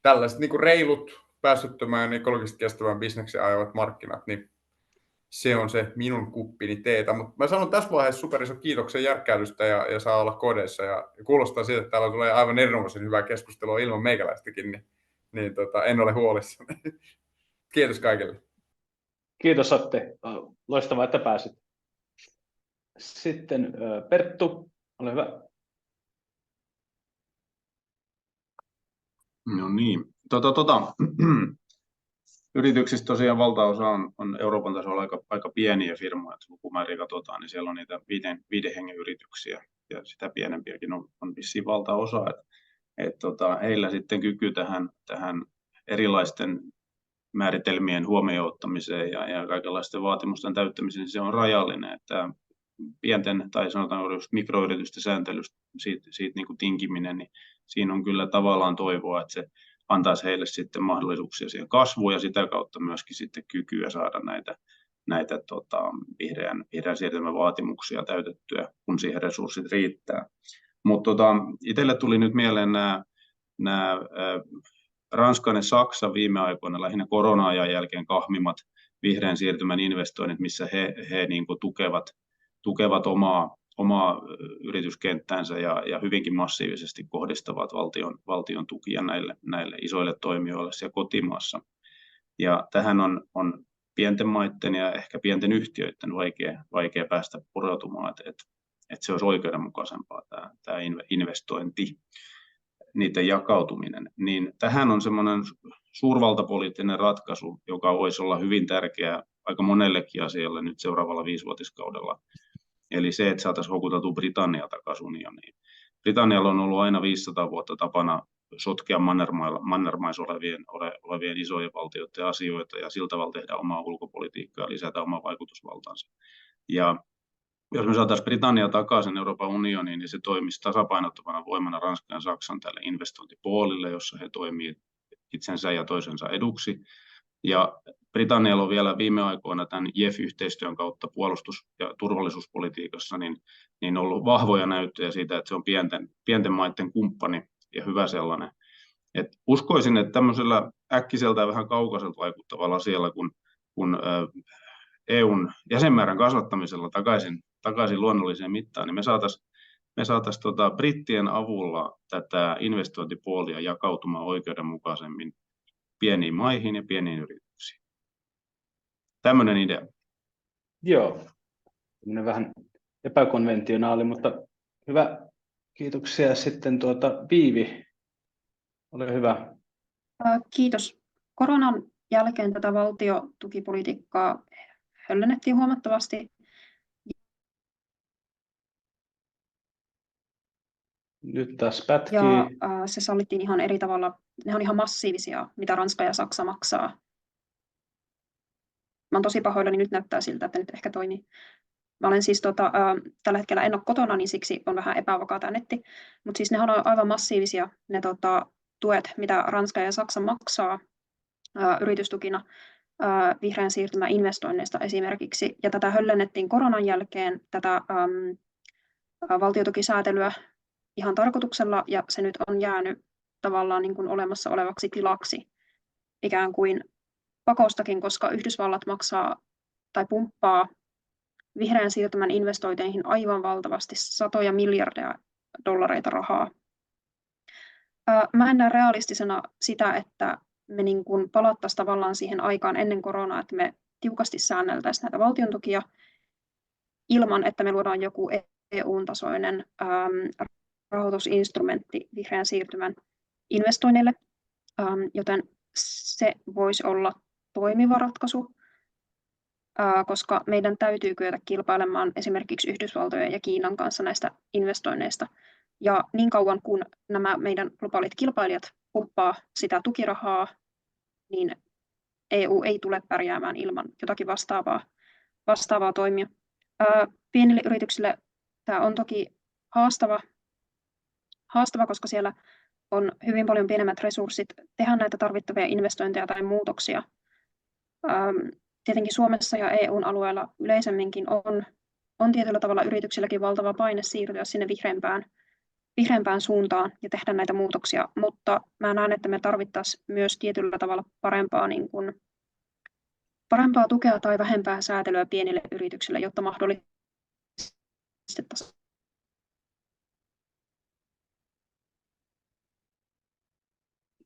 tällaiset niin kuin reilut, päästöttömään ja ekologisesti kestävän bisneksen ajavat markkinat, niin se on se minun kuppini teetä, mutta mä sanon tässä vaiheessa superiso kiitoksen järkkäilystä ja saa olla kodeissa ja kuulostaa siltä, että täällä tulee aivan erinomaisen hyvää keskustelua ilman meikäläistäkin, niin en ole huolissani. Kiitos kaikille. Kiitos Atte, loistavaa, että pääsit. Sitten Perttu, ole hyvä. No niin. Yrityksistä tosiaan valtaosa on Euroopan tasolla aika pieniä firmoja, että lukumääriä katsotaan, niin siellä on niitä 5 hengen yrityksiä ja sitä pienempiäkin on vissiin valtaosa. Heillä sitten kyky tähän erilaisten määritelmien huomioon ottamiseen ja kaikenlaisten vaatimusten täyttämiseen, niin se on rajallinen. Että pienten tai sanotaan just mikroyritysten sääntelystä siitä niin kuin tinkiminen, niin siinä on kyllä tavallaan toivoa, että se antaisi heille sitten mahdollisuuksia siihen kasvuun ja sitä kautta myöskin sitten kykyä saada näitä vihreän siirtymän vaatimuksia täytettyä, kun siihen resurssit riittää. Mutta itselle tuli nyt mieleen nämä Ranskan ja Saksan viime aikoina lähinnä korona-ajan jälkeen kahmimat vihreän siirtymän investoinnit, missä he niin kuin tukevat omaa yrityskenttäänsä ja hyvinkin massiivisesti kohdistavat valtion tukia näille isoille toimijoille siellä kotimaassa. Ja tähän on pienten maiden ja ehkä pienten yhtiöiden vaikea päästä pureutumaan, että se olisi oikeudenmukaisempaa tämä investointi, niiden jakautuminen. Niin tähän on semmoinen suurvaltapoliittinen ratkaisu, joka voisi olla hyvin tärkeä aika monellekin asialle nyt seuraavalla 5-vuotiskaudella. Eli se, että saataisiin houkuteltua Britannia takaisin unioniin. Britannialla on ollut aina 500 vuotta tapana sotkea mannermaissa olevien isojen valtioiden asioita ja sillä tavalla tehdä omaa ulkopolitiikkaa ja lisätä omaa vaikutusvaltaansa. Ja jos me saataisiin Britannia takaisin Euroopan unioniin, niin se toimisi tasapainottavana voimana Ranskan ja Saksan tälle investointipuolille, jossa he toimii itsensä ja toisensa eduksi. Ja Britannialla on vielä viime aikoina tämän JEF-yhteistyön kautta puolustus- ja turvallisuuspolitiikassa niin ollut vahvoja näyttöjä siitä, että se on pienten maiden kumppani ja hyvä sellainen. Et uskoisin, että tämmöisellä äkkiseltä ja vähän kaukaiselta vaikuttavalla asialla, kun EUn jäsenmäärän kasvattamisella takaisin luonnolliseen mittaan, niin me saataisiin brittien avulla tätä investointipuolia jakautumaan oikeudenmukaisemmin pieniin maihin ja pieniin yrityksiin. Tämmöinen idea. Joo, vähän epäkonventionaali, mutta hyvä. Kiitoksia. Sitten Viivi, ole hyvä. Kiitos. Koronan jälkeen tätä valtiotukipolitiikkaa höllennettiin huomattavasti. Nyt taas pätkii. Ja se sallittiin ihan eri tavalla. Ne on ihan massiivisia, mitä Ranska ja Saksa maksaa. Mä oon tosi pahoillani, nyt näyttää siltä, että nyt ehkä toimii. Mä olen siis tällä hetkellä en ole kotona, niin siksi on vähän epävakaa tämä netti. Mutta siis ne on aivan massiivisia ne tuet, mitä Ranska ja Saksa maksaa yritystukina vihreän siirtymän investoinneista esimerkiksi. Ja tätä höllennettiin koronan jälkeen, tätä valtiotukisäätelyä ihan tarkoituksella, ja se nyt on jäänyt tavallaan niin kuin olemassa olevaksi tilaksi ikään kuin pakostakin, koska Yhdysvallat maksaa tai pumppaa vihreän siirtymän investointeihin aivan valtavasti satoja miljardeja dollareita rahaa. Mä en näe realistisena sitä, että me niin kuin palattaisiin tavallaan siihen aikaan ennen koronaa, että me tiukasti säänneltäisiin näitä valtiontukia ilman, että me luodaan joku EU-tasoinen rahoitusinstrumentti vihreän siirtymän investoinneille, joten se voisi olla toimiva ratkaisu, koska meidän täytyy kyetä kilpailemaan esimerkiksi Yhdysvaltojen ja Kiinan kanssa näistä investoinneista. Ja niin kauan kuin nämä meidän globaalit kilpailijat pumppaa sitä tukirahaa, niin EU ei tule pärjäämään ilman jotakin vastaavaa toimia. Pienille yrityksille tämä on toki haastava, koska siellä on hyvin paljon pienemmät resurssit tehdä näitä tarvittavia investointeja tai muutoksia. Tietenkin Suomessa ja EUn alueella yleisemminkin on tietyllä tavalla yrityksilläkin valtava paine siirtyä sinne vihreämpään suuntaan ja tehdä näitä muutoksia, mutta mä näen, että me tarvittaisiin myös tietyllä tavalla parempaa tukea tai vähempää säätelyä pienille yrityksille, jotta mahdollistettaisiin.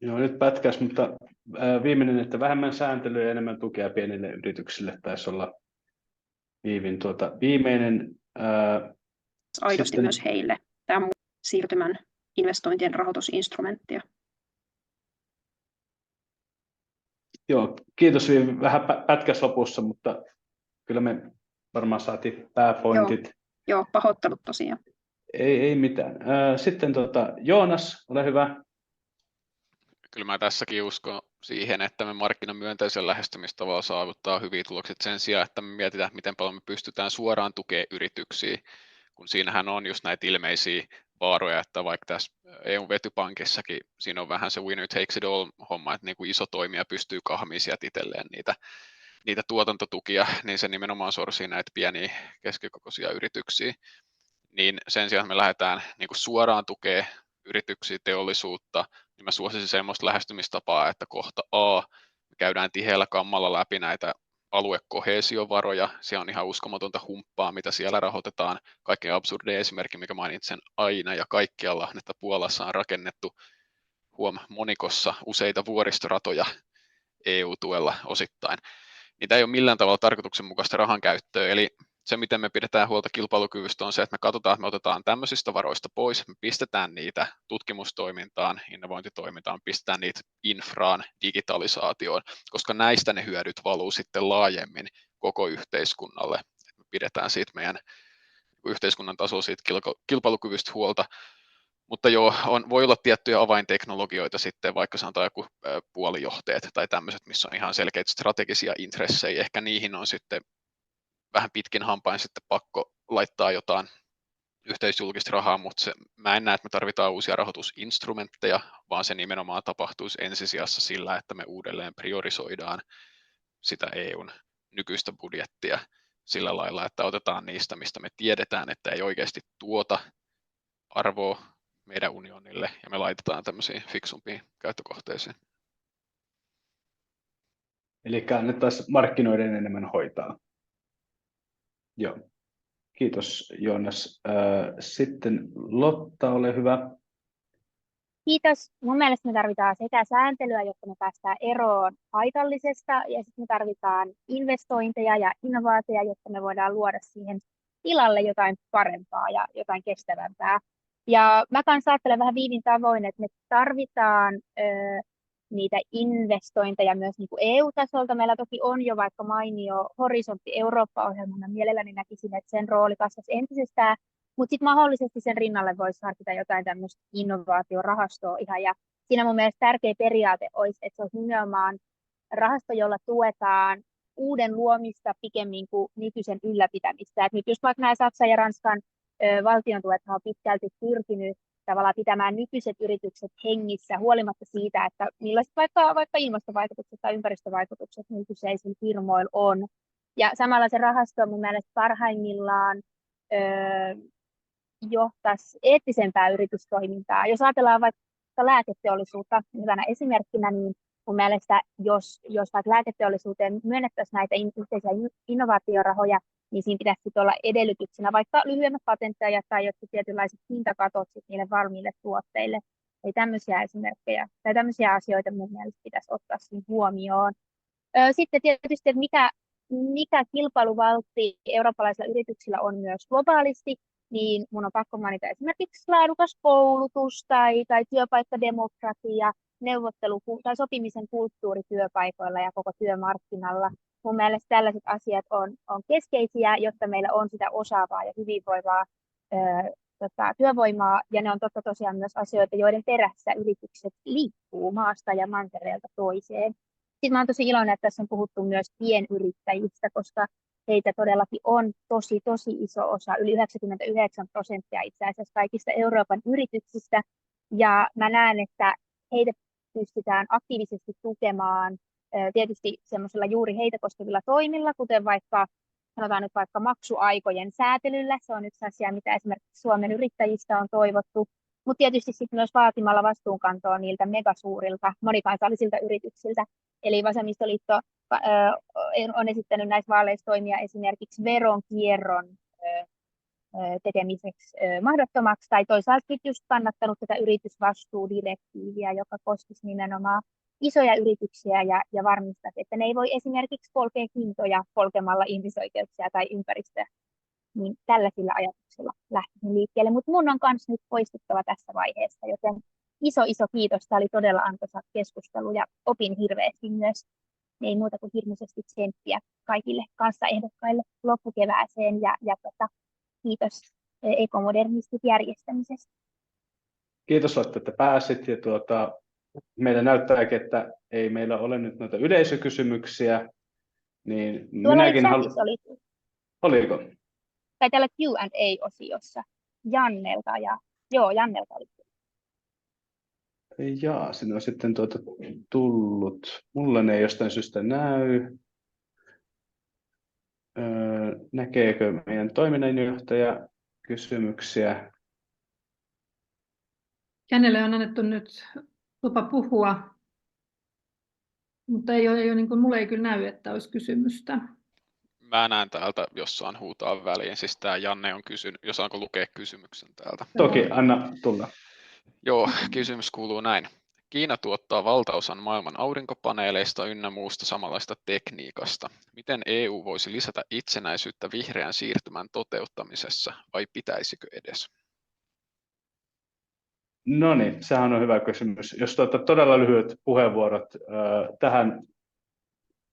Joo, nyt pätkäs, mutta viimeinen, että vähemmän sääntelyä ja enemmän tukea pienille yrityksille taisi olla Viivin viimeinen. Aidosti sitten myös heille tämä siirtymän investointien rahoitusinstrumenttia. Joo, kiitos Viivi. Vähän pätkäs lopussa, mutta kyllä me varmaan saatiin pääpointit. Joo, pahoittelut tosiaan. Ei mitään. Sitten Joonas, ole hyvä. Kyllä mä tässäkin uskon siihen, että me markkinamyönteisen lähestymistavalla saavuttaa hyviä tuloksia sen sijaan, että me mietitään, miten paljon me pystytään suoraan tukemaan yrityksiä, kun siinähän on just näitä ilmeisiä vaaroja, että vaikka tässä EU-vetypankissakin siinä on vähän se winner takes it all homma, että niin kuin iso toimija pystyy kahmimaan sieltä itselleen niitä tuotantotukia, niin se nimenomaan sorsii näitä pieniä keskikokoisia yrityksiä. Niin sen sijaan, että me lähdetään niin kuin suoraan tukemaan yrityksiä, teollisuutta, niin mä suosisin semmoista lähestymistapaa, että kohta A, me käydään tiheällä kammalla läpi näitä aluekoheesiovaroja, siellä on ihan uskomatonta humppaa, mitä siellä rahoitetaan, kaikkein absurdeja esimerkki, mikä mainitsen aina, ja kaikkialla, että Puolassa on rakennettu monikossa useita vuoristoratoja EU-tuella osittain. Niitä ei ole millään tavalla tarkoituksenmukaista rahan käyttöä, eli se, miten me pidetään huolta kilpailukyvystä, on se, että me katsotaan, että me otetaan tämmöisistä varoista pois, me pistetään niitä tutkimustoimintaan, innovointitoimintaan, pistetään niitä infraan, digitalisaatioon, koska näistä ne hyödyt valuu sitten laajemmin koko yhteiskunnalle. Me pidetään siitä meidän yhteiskunnan tasolla siitä kilpailukyvystä huolta, mutta joo, voi olla tiettyjä avainteknologioita sitten, vaikka sanotaan joku puolijohteet tai tämmöiset, missä on ihan selkeitä strategisia intressejä, ehkä niihin on sitten vähän pitkin hampain sitten pakko laittaa jotain yhteisjulkista rahaa, mutta mä en näe, että me tarvitaan uusia rahoitusinstrumentteja, vaan se nimenomaan tapahtuisi ensisijassa sillä, että me uudelleen priorisoidaan sitä EUn nykyistä budjettia sillä lailla, että otetaan niistä, mistä me tiedetään, että ei oikeasti tuota arvoa meidän unionille, ja me laitetaan tämmöisiin fiksumpiin käyttökohteisiin. Eli annettaisiin markkinoiden enemmän hoitaa. Joo. Kiitos Joonas. Sitten Lotta, ole hyvä. Kiitos. Mun mielestä me tarvitaan sekä sääntelyä, jotta me päästään eroon haitallisesta, ja sitten me tarvitaan investointeja ja innovaatioja, jotta me voidaan luoda siihen tilalle jotain parempaa ja jotain kestävämpää. Ja mä kanssa ajattelen vähän Viivin tavoin, että me tarvitaan niitä investointeja myös niin kuin EU-tasolta. Meillä toki on jo vaikka mainio Horisontti Eurooppa-ohjelma. Mä mielelläni näkisin, että sen rooli kasvaisi entisestään, mutta sitten mahdollisesti sen rinnalle voisi harkita jotain tämmöistä innovaatiorahastoa ihan. Ja siinä mun mielestä tärkeä periaate olisi, että se olisi nimenomaan rahasto, jolla tuetaan uuden luomista pikemmin kuin nykyisen ylläpitämistä. Et nyt just vaikka nämä Saksan ja Ranskan valtion tuet on pitkälti pyrkinyt tavallaan pitämään nykyiset yritykset hengissä huolimatta siitä, että millaiset vaikka ilmastovaikutukset tai ympäristövaikutukset nykyisillä firmoilla on. Ja samalla se rahasto mun mielestä parhaimmillaan johtaisi eettisempää yritystoimintaa. Jos ajatellaan vaikka lääketeollisuutta hyvänä esimerkkinä, niin mun mielestä jos vaikka lääketeollisuuteen myönnettäisiin näitä yhteisiä innovaatiorahoja, niin siinä pitäisi olla edellytyksenä vaikka lyhyemmät patentteja tai jotkut tietynlaiset hintakatot niille valmiille tuotteille. Eli tämmöisiä esimerkkejä tai tämmöisiä asioita mun mielestä pitäisi ottaa siinä huomioon. Sitten tietysti, että mikä kilpailuvaltti eurooppalaisilla yrityksillä on myös globaalisti, niin mun on pakko mainita esimerkiksi laadukas koulutus tai työpaikkademokratia, tai sopimisen kulttuuri työpaikoilla ja koko työmarkkinalla. Mun mielestä tällaiset asiat on keskeisiä, jotta meillä on sitä osaavaa ja hyvinvoivaa työvoimaa, ja ne on totta tosiaan myös asioita, joiden perässä yritykset liikkuu maasta ja mantereelta toiseen. Sitten mä oon tosi iloinen, että tässä on puhuttu myös pienyrittäjistä, koska heitä todellakin on tosi iso osa, yli 99% itse asiassa kaikista Euroopan yrityksistä, ja mä näen, että heitä pystytään aktiivisesti tukemaan tietysti semmoisilla juuri heitä koskevilla toimilla, kuten sanotaan nyt vaikka maksuaikojen säätelyllä. Se on yksi asia, mitä esimerkiksi Suomen yrittäjistä on toivottu, mutta tietysti sitten myös vaatimalla vastuunkantoa niiltä megasuurilta monikansallisilta yrityksiltä. Eli Vasemmistoliitto on esittänyt näissä vaaleissa toimia esimerkiksi veronkierron tekemiseksi mahdottomaksi, tai toisaalta just kannattanut tätä yritysvastuudirektiiviä, joka koskisi nimenomaan isoja yrityksiä ja varmistaa, että ne ei voi esimerkiksi polkea hintoja polkemalla ihmisoikeuksia tai ympäristöä. Niin tällaisilla ajatuksilla lähtisin liikkeelle, mutta mun on kanssa nyt poistuttava tässä vaiheessa, joten iso kiitos. Tämä oli todella antoisa keskustelu ja opin hirveästi myös. niin ei muuta kuin hirmuisesti tsemppiä kaikille kanssaehdokkaille loppukevääseen ja kiitos ekomodernistit järjestämisestä. Kiitos, että pääsit. Ja meillä näyttääkin, että ei meillä ole nyt noita yleisökysymyksiä. Niin Tuolla minäkin chatissa Oliko? Tai täällä Q&A-osiossa Jannelta Jannelta oli. Jaa, sinne on sitten tullut. Mulla ne ei jostain syystä näy. Näkeekö meidän toiminnanjohtaja kysymyksiä? Jannelle on annettu nyt lupa puhua, mutta niin kuin, mulle ei kyllä näy, että olisi kysymystä. Mä näen täältä, jos saan huutaa väliin. Siis tämä Janne on kysynyt, jos saanko lukea kysymyksen täältä. Toki, anna tulla. Joo, kysymys kuuluu näin. Kiina tuottaa valtaosan maailman aurinkopaneeleista ynnä muusta samanlaista tekniikasta. Miten EU voisi lisätä itsenäisyyttä vihreän siirtymän toteuttamisessa, vai pitäisikö edes? No niin, sehän on hyvä kysymys. Jos todella lyhyet puheenvuorot tähän,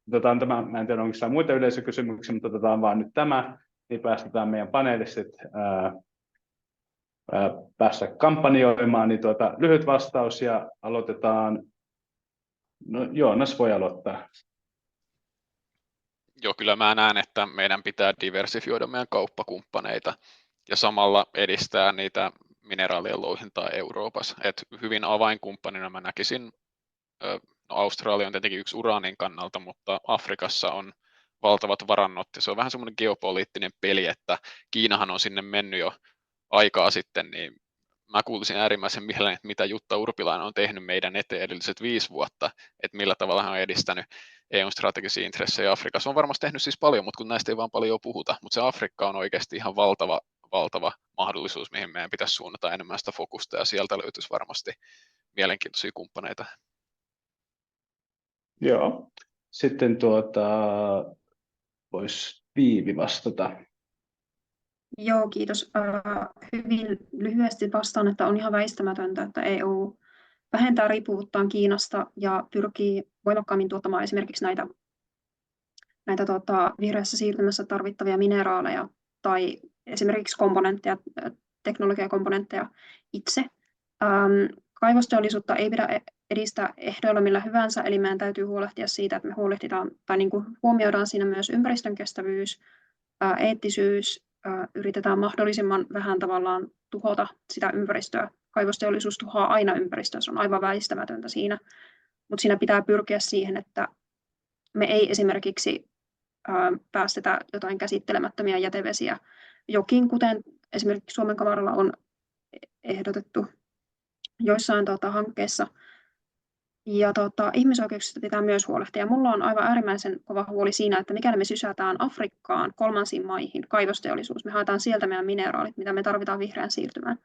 otetaan tämä, mä en tiedä onko siellä muita yleisökysymyksiä, mutta otetaan vaan nyt tämä, niin päästetään meidän paneelistit päässä kampanjoimaan, niin lyhyt vastaus ja aloitetaan. No, Joonas voi aloittaa. Joo, kyllä mä näen, että meidän pitää diversifioida meidän kauppakumppaneita ja samalla edistää niitä mineraalien louhintaa Euroopassa. Et hyvin avainkumppanina mä näkisin, Australia on tietenkin yksi uraanin kannalta, mutta Afrikassa on valtavat varannot ja se on vähän semmoinen geopoliittinen peli, että Kiinahan on sinne mennyt jo aikaa sitten, niin mä kuulisin äärimmäisen mielelläni, että mitä Jutta Urpilainen on tehnyt meidän eteen edelliset 5 vuotta, että millä tavalla hän on edistänyt EUn strategisia intressejä Afrikassa. On varmasti tehnyt siis paljon, mutta kun näistä ei vaan paljon puhuta, mutta se Afrikka on oikeasti ihan valtava mahdollisuus, mihin meidän pitäisi suunnata enemmän sitä fokusta, ja sieltä löytyisi varmasti mielenkiintoisia kumppaneita. Joo, sitten voisi Viivi vastata. Joo, kiitos. Hyvin lyhyesti vastaan, että on ihan väistämätöntä, että EU vähentää riippuvuuttaan Kiinasta ja pyrkii voimakkaammin tuottamaan esimerkiksi näitä vihreässä siirtymässä tarvittavia mineraaleja tai esimerkiksi teknologiakomponentteja itse. Kaivosteollisuutta ei pidä edistää ehdoilla millä hyvänsä, eli meidän täytyy huolehtia siitä, että me huolehditaan tai niin kuin huomioidaan siinä myös ympäristön kestävyys, eettisyys, yritetään mahdollisimman vähän tavallaan tuhota sitä ympäristöä. Kaivosteollisuus tuhoaa aina ympäristöä, se on aivan väistämätöntä siinä, mutta siinä pitää pyrkiä siihen, että me ei esimerkiksi päästetä jotain käsittelemättömiä jätevesiä jokiin, kuten esimerkiksi Suomen kamaralla on ehdotettu joissain hankkeissa. Ja ihmisoikeuksista pitää myös huolehtia. Mulla on aivan äärimmäisen kova huoli siinä, että mikäli me sysätään Afrikkaan, kolmansiin maihin, kaivosteollisuus, me haetaan sieltä meidän mineraalit, mitä me tarvitaan vihreän siirtymään,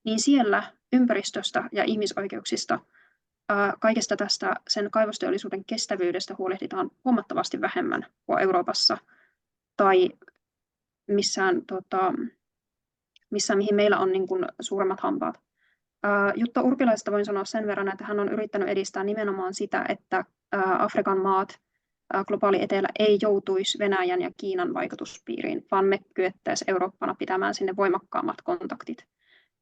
niin siellä ympäristöstä ja ihmisoikeuksista, kaikesta tästä sen kaivosteollisuuden kestävyydestä huolehditaan huomattavasti vähemmän kuin Euroopassa tai missään mihin meillä on niin kuin suuremmat hampaat. Jutta Urpilaisesta voin sanoa sen verran, että hän on yrittänyt edistää nimenomaan sitä, että Afrikan maat, globaali etelä ei joutuisi Venäjän ja Kiinan vaikutuspiiriin, vaan me kyettäisiin Eurooppana pitämään sinne voimakkaammat kontaktit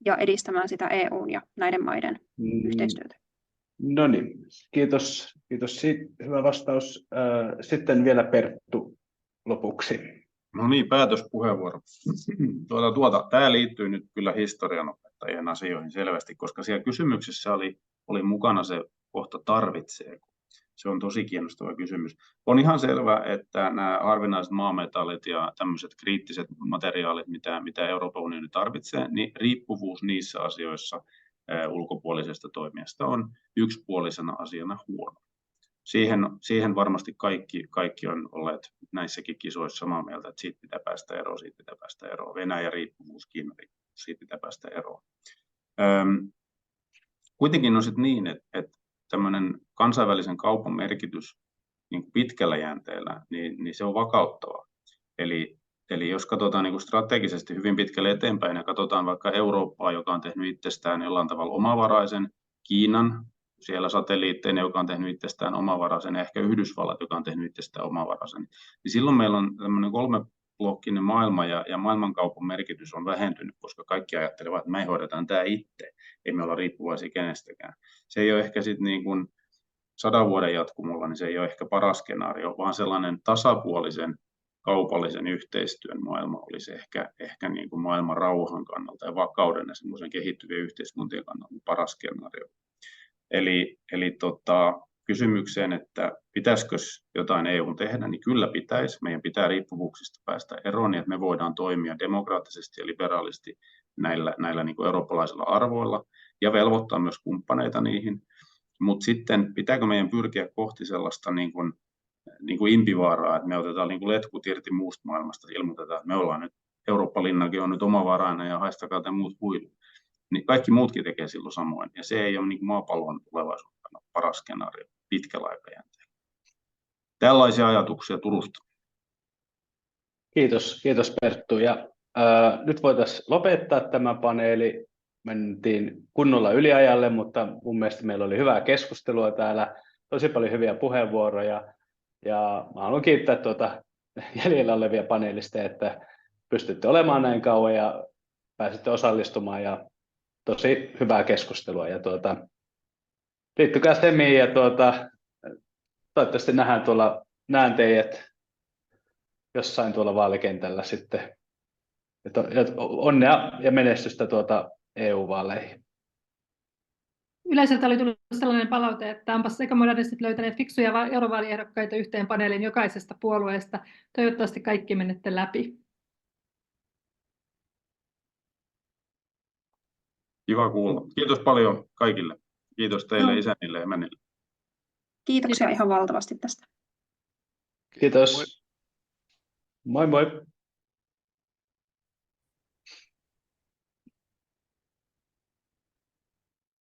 ja edistämään sitä EUn ja näiden maiden yhteistyötä. No niin, kiitos siitä. Hyvä vastaus. Sitten vielä Perttu lopuksi. No niin, päätöspuheenvuoro. Tämä liittyy nyt kyllä historianopettajien asioihin selvästi, koska siellä kysymyksessä oli mukana se kohta tarvitseeko. Se on tosi kiinnostava kysymys. On ihan selvä, että nämä harvinaiset maametallit ja tämmöiset kriittiset materiaalit, mitä Euroopan unioni tarvitsee, niin riippuvuus niissä asioissa ulkopuolisesta toimijasta on yksipuolisena asiana huono. Siihen varmasti kaikki on olleet näissäkin kisoissa samaa mieltä, että siitä pitää päästä eroon, Venäjä riippuvuus, Kiinan riippuvuus, siitä pitää päästä eroon. Kuitenkin on sitten niin, että tämmöinen kansainvälisen kaupan merkitys niin pitkällä jänteellä, niin se on vakauttava. Eli jos katsotaan niin strategisesti hyvin pitkälle eteenpäin ja katsotaan vaikka Eurooppaa, joka on tehnyt itsestään jollain tavalla omavaraisen, Kiinan siellä satelliitteinen, joka on tehnyt itsestään omavaraisen, ja ehkä Yhdysvallat, joka on tehnyt itsestään omavaraisen, niin silloin meillä on tämmöinen 3-blokkinen maailma, ja maailmankaupan merkitys on vähentynyt, koska kaikki ajattelevat, että me hoidetaan tämä itse, ei me olla riippuvaisia kenestäkään. Se ei ole ehkä sitten niin kuin 100 vuoden jatkumolla, niin se ei ole ehkä paras skenaario, vaan sellainen tasapuolisen kaupallisen yhteistyön maailma olisi ehkä niin kuin maailman rauhan kannalta ja vakauden ja semmoisen kehittyvien yhteiskuntien kannalta paras skenaario. Eli kysymykseen, että pitäisikö jotain EU tehdä, niin kyllä pitäisi. Meidän pitää riippuvuuksista päästä eroon, niin että me voidaan toimia demokraattisesti ja liberaalisti näillä niin kuin eurooppalaisilla arvoilla ja velvoittaa myös kumppaneita niihin. Mutta sitten pitääkö meidän pyrkiä kohti sellaista niin kuin impivaaraa, että me otetaan niin kuin letkut irti muusta maailmasta ja ilmoitetaan, että me ollaan nyt, Eurooppa-linnakin on nyt omavarainen ja haistakaa te muut huilut. Niin kaikki muutkin tekee silloin samoin, ja se ei ole niin kuin maapallon tulevaisuudessa paras skenaario pitkällä aikajänteellä. Tällaisia ajatuksia Turusta. Kiitos Perttu. Ja nyt voitaisiin lopettaa tämä paneeli. Mentiin kunnolla yliajalle, mutta mun mielestä meillä oli hyvää keskustelua täällä, tosi paljon hyviä puheenvuoroja. Ja mä haluan kiittää jäljellä olevia panelisteja, että pystytte olemaan näin kauan ja pääsitte osallistumaan. Ja tosi hyvää keskustelua. Ja liittykää Semiin ja toivottavasti näen teidät jossain tuolla vaalikentällä sitten. Ja onnea ja menestystä EU-vaaleihin. Yleisöltä oli tullut sellainen palaute, että onpas ekomodernistit löytäneet fiksuja eurovaaliehdokkaita yhteen paneelin jokaisesta puolueesta. Toivottavasti kaikki menette läpi. Kiva kuulla. Kiitos paljon kaikille. Kiitos teille, isännille ja emännille. Kiitoksia ihan valtavasti tästä. Kiitos. Moi moi.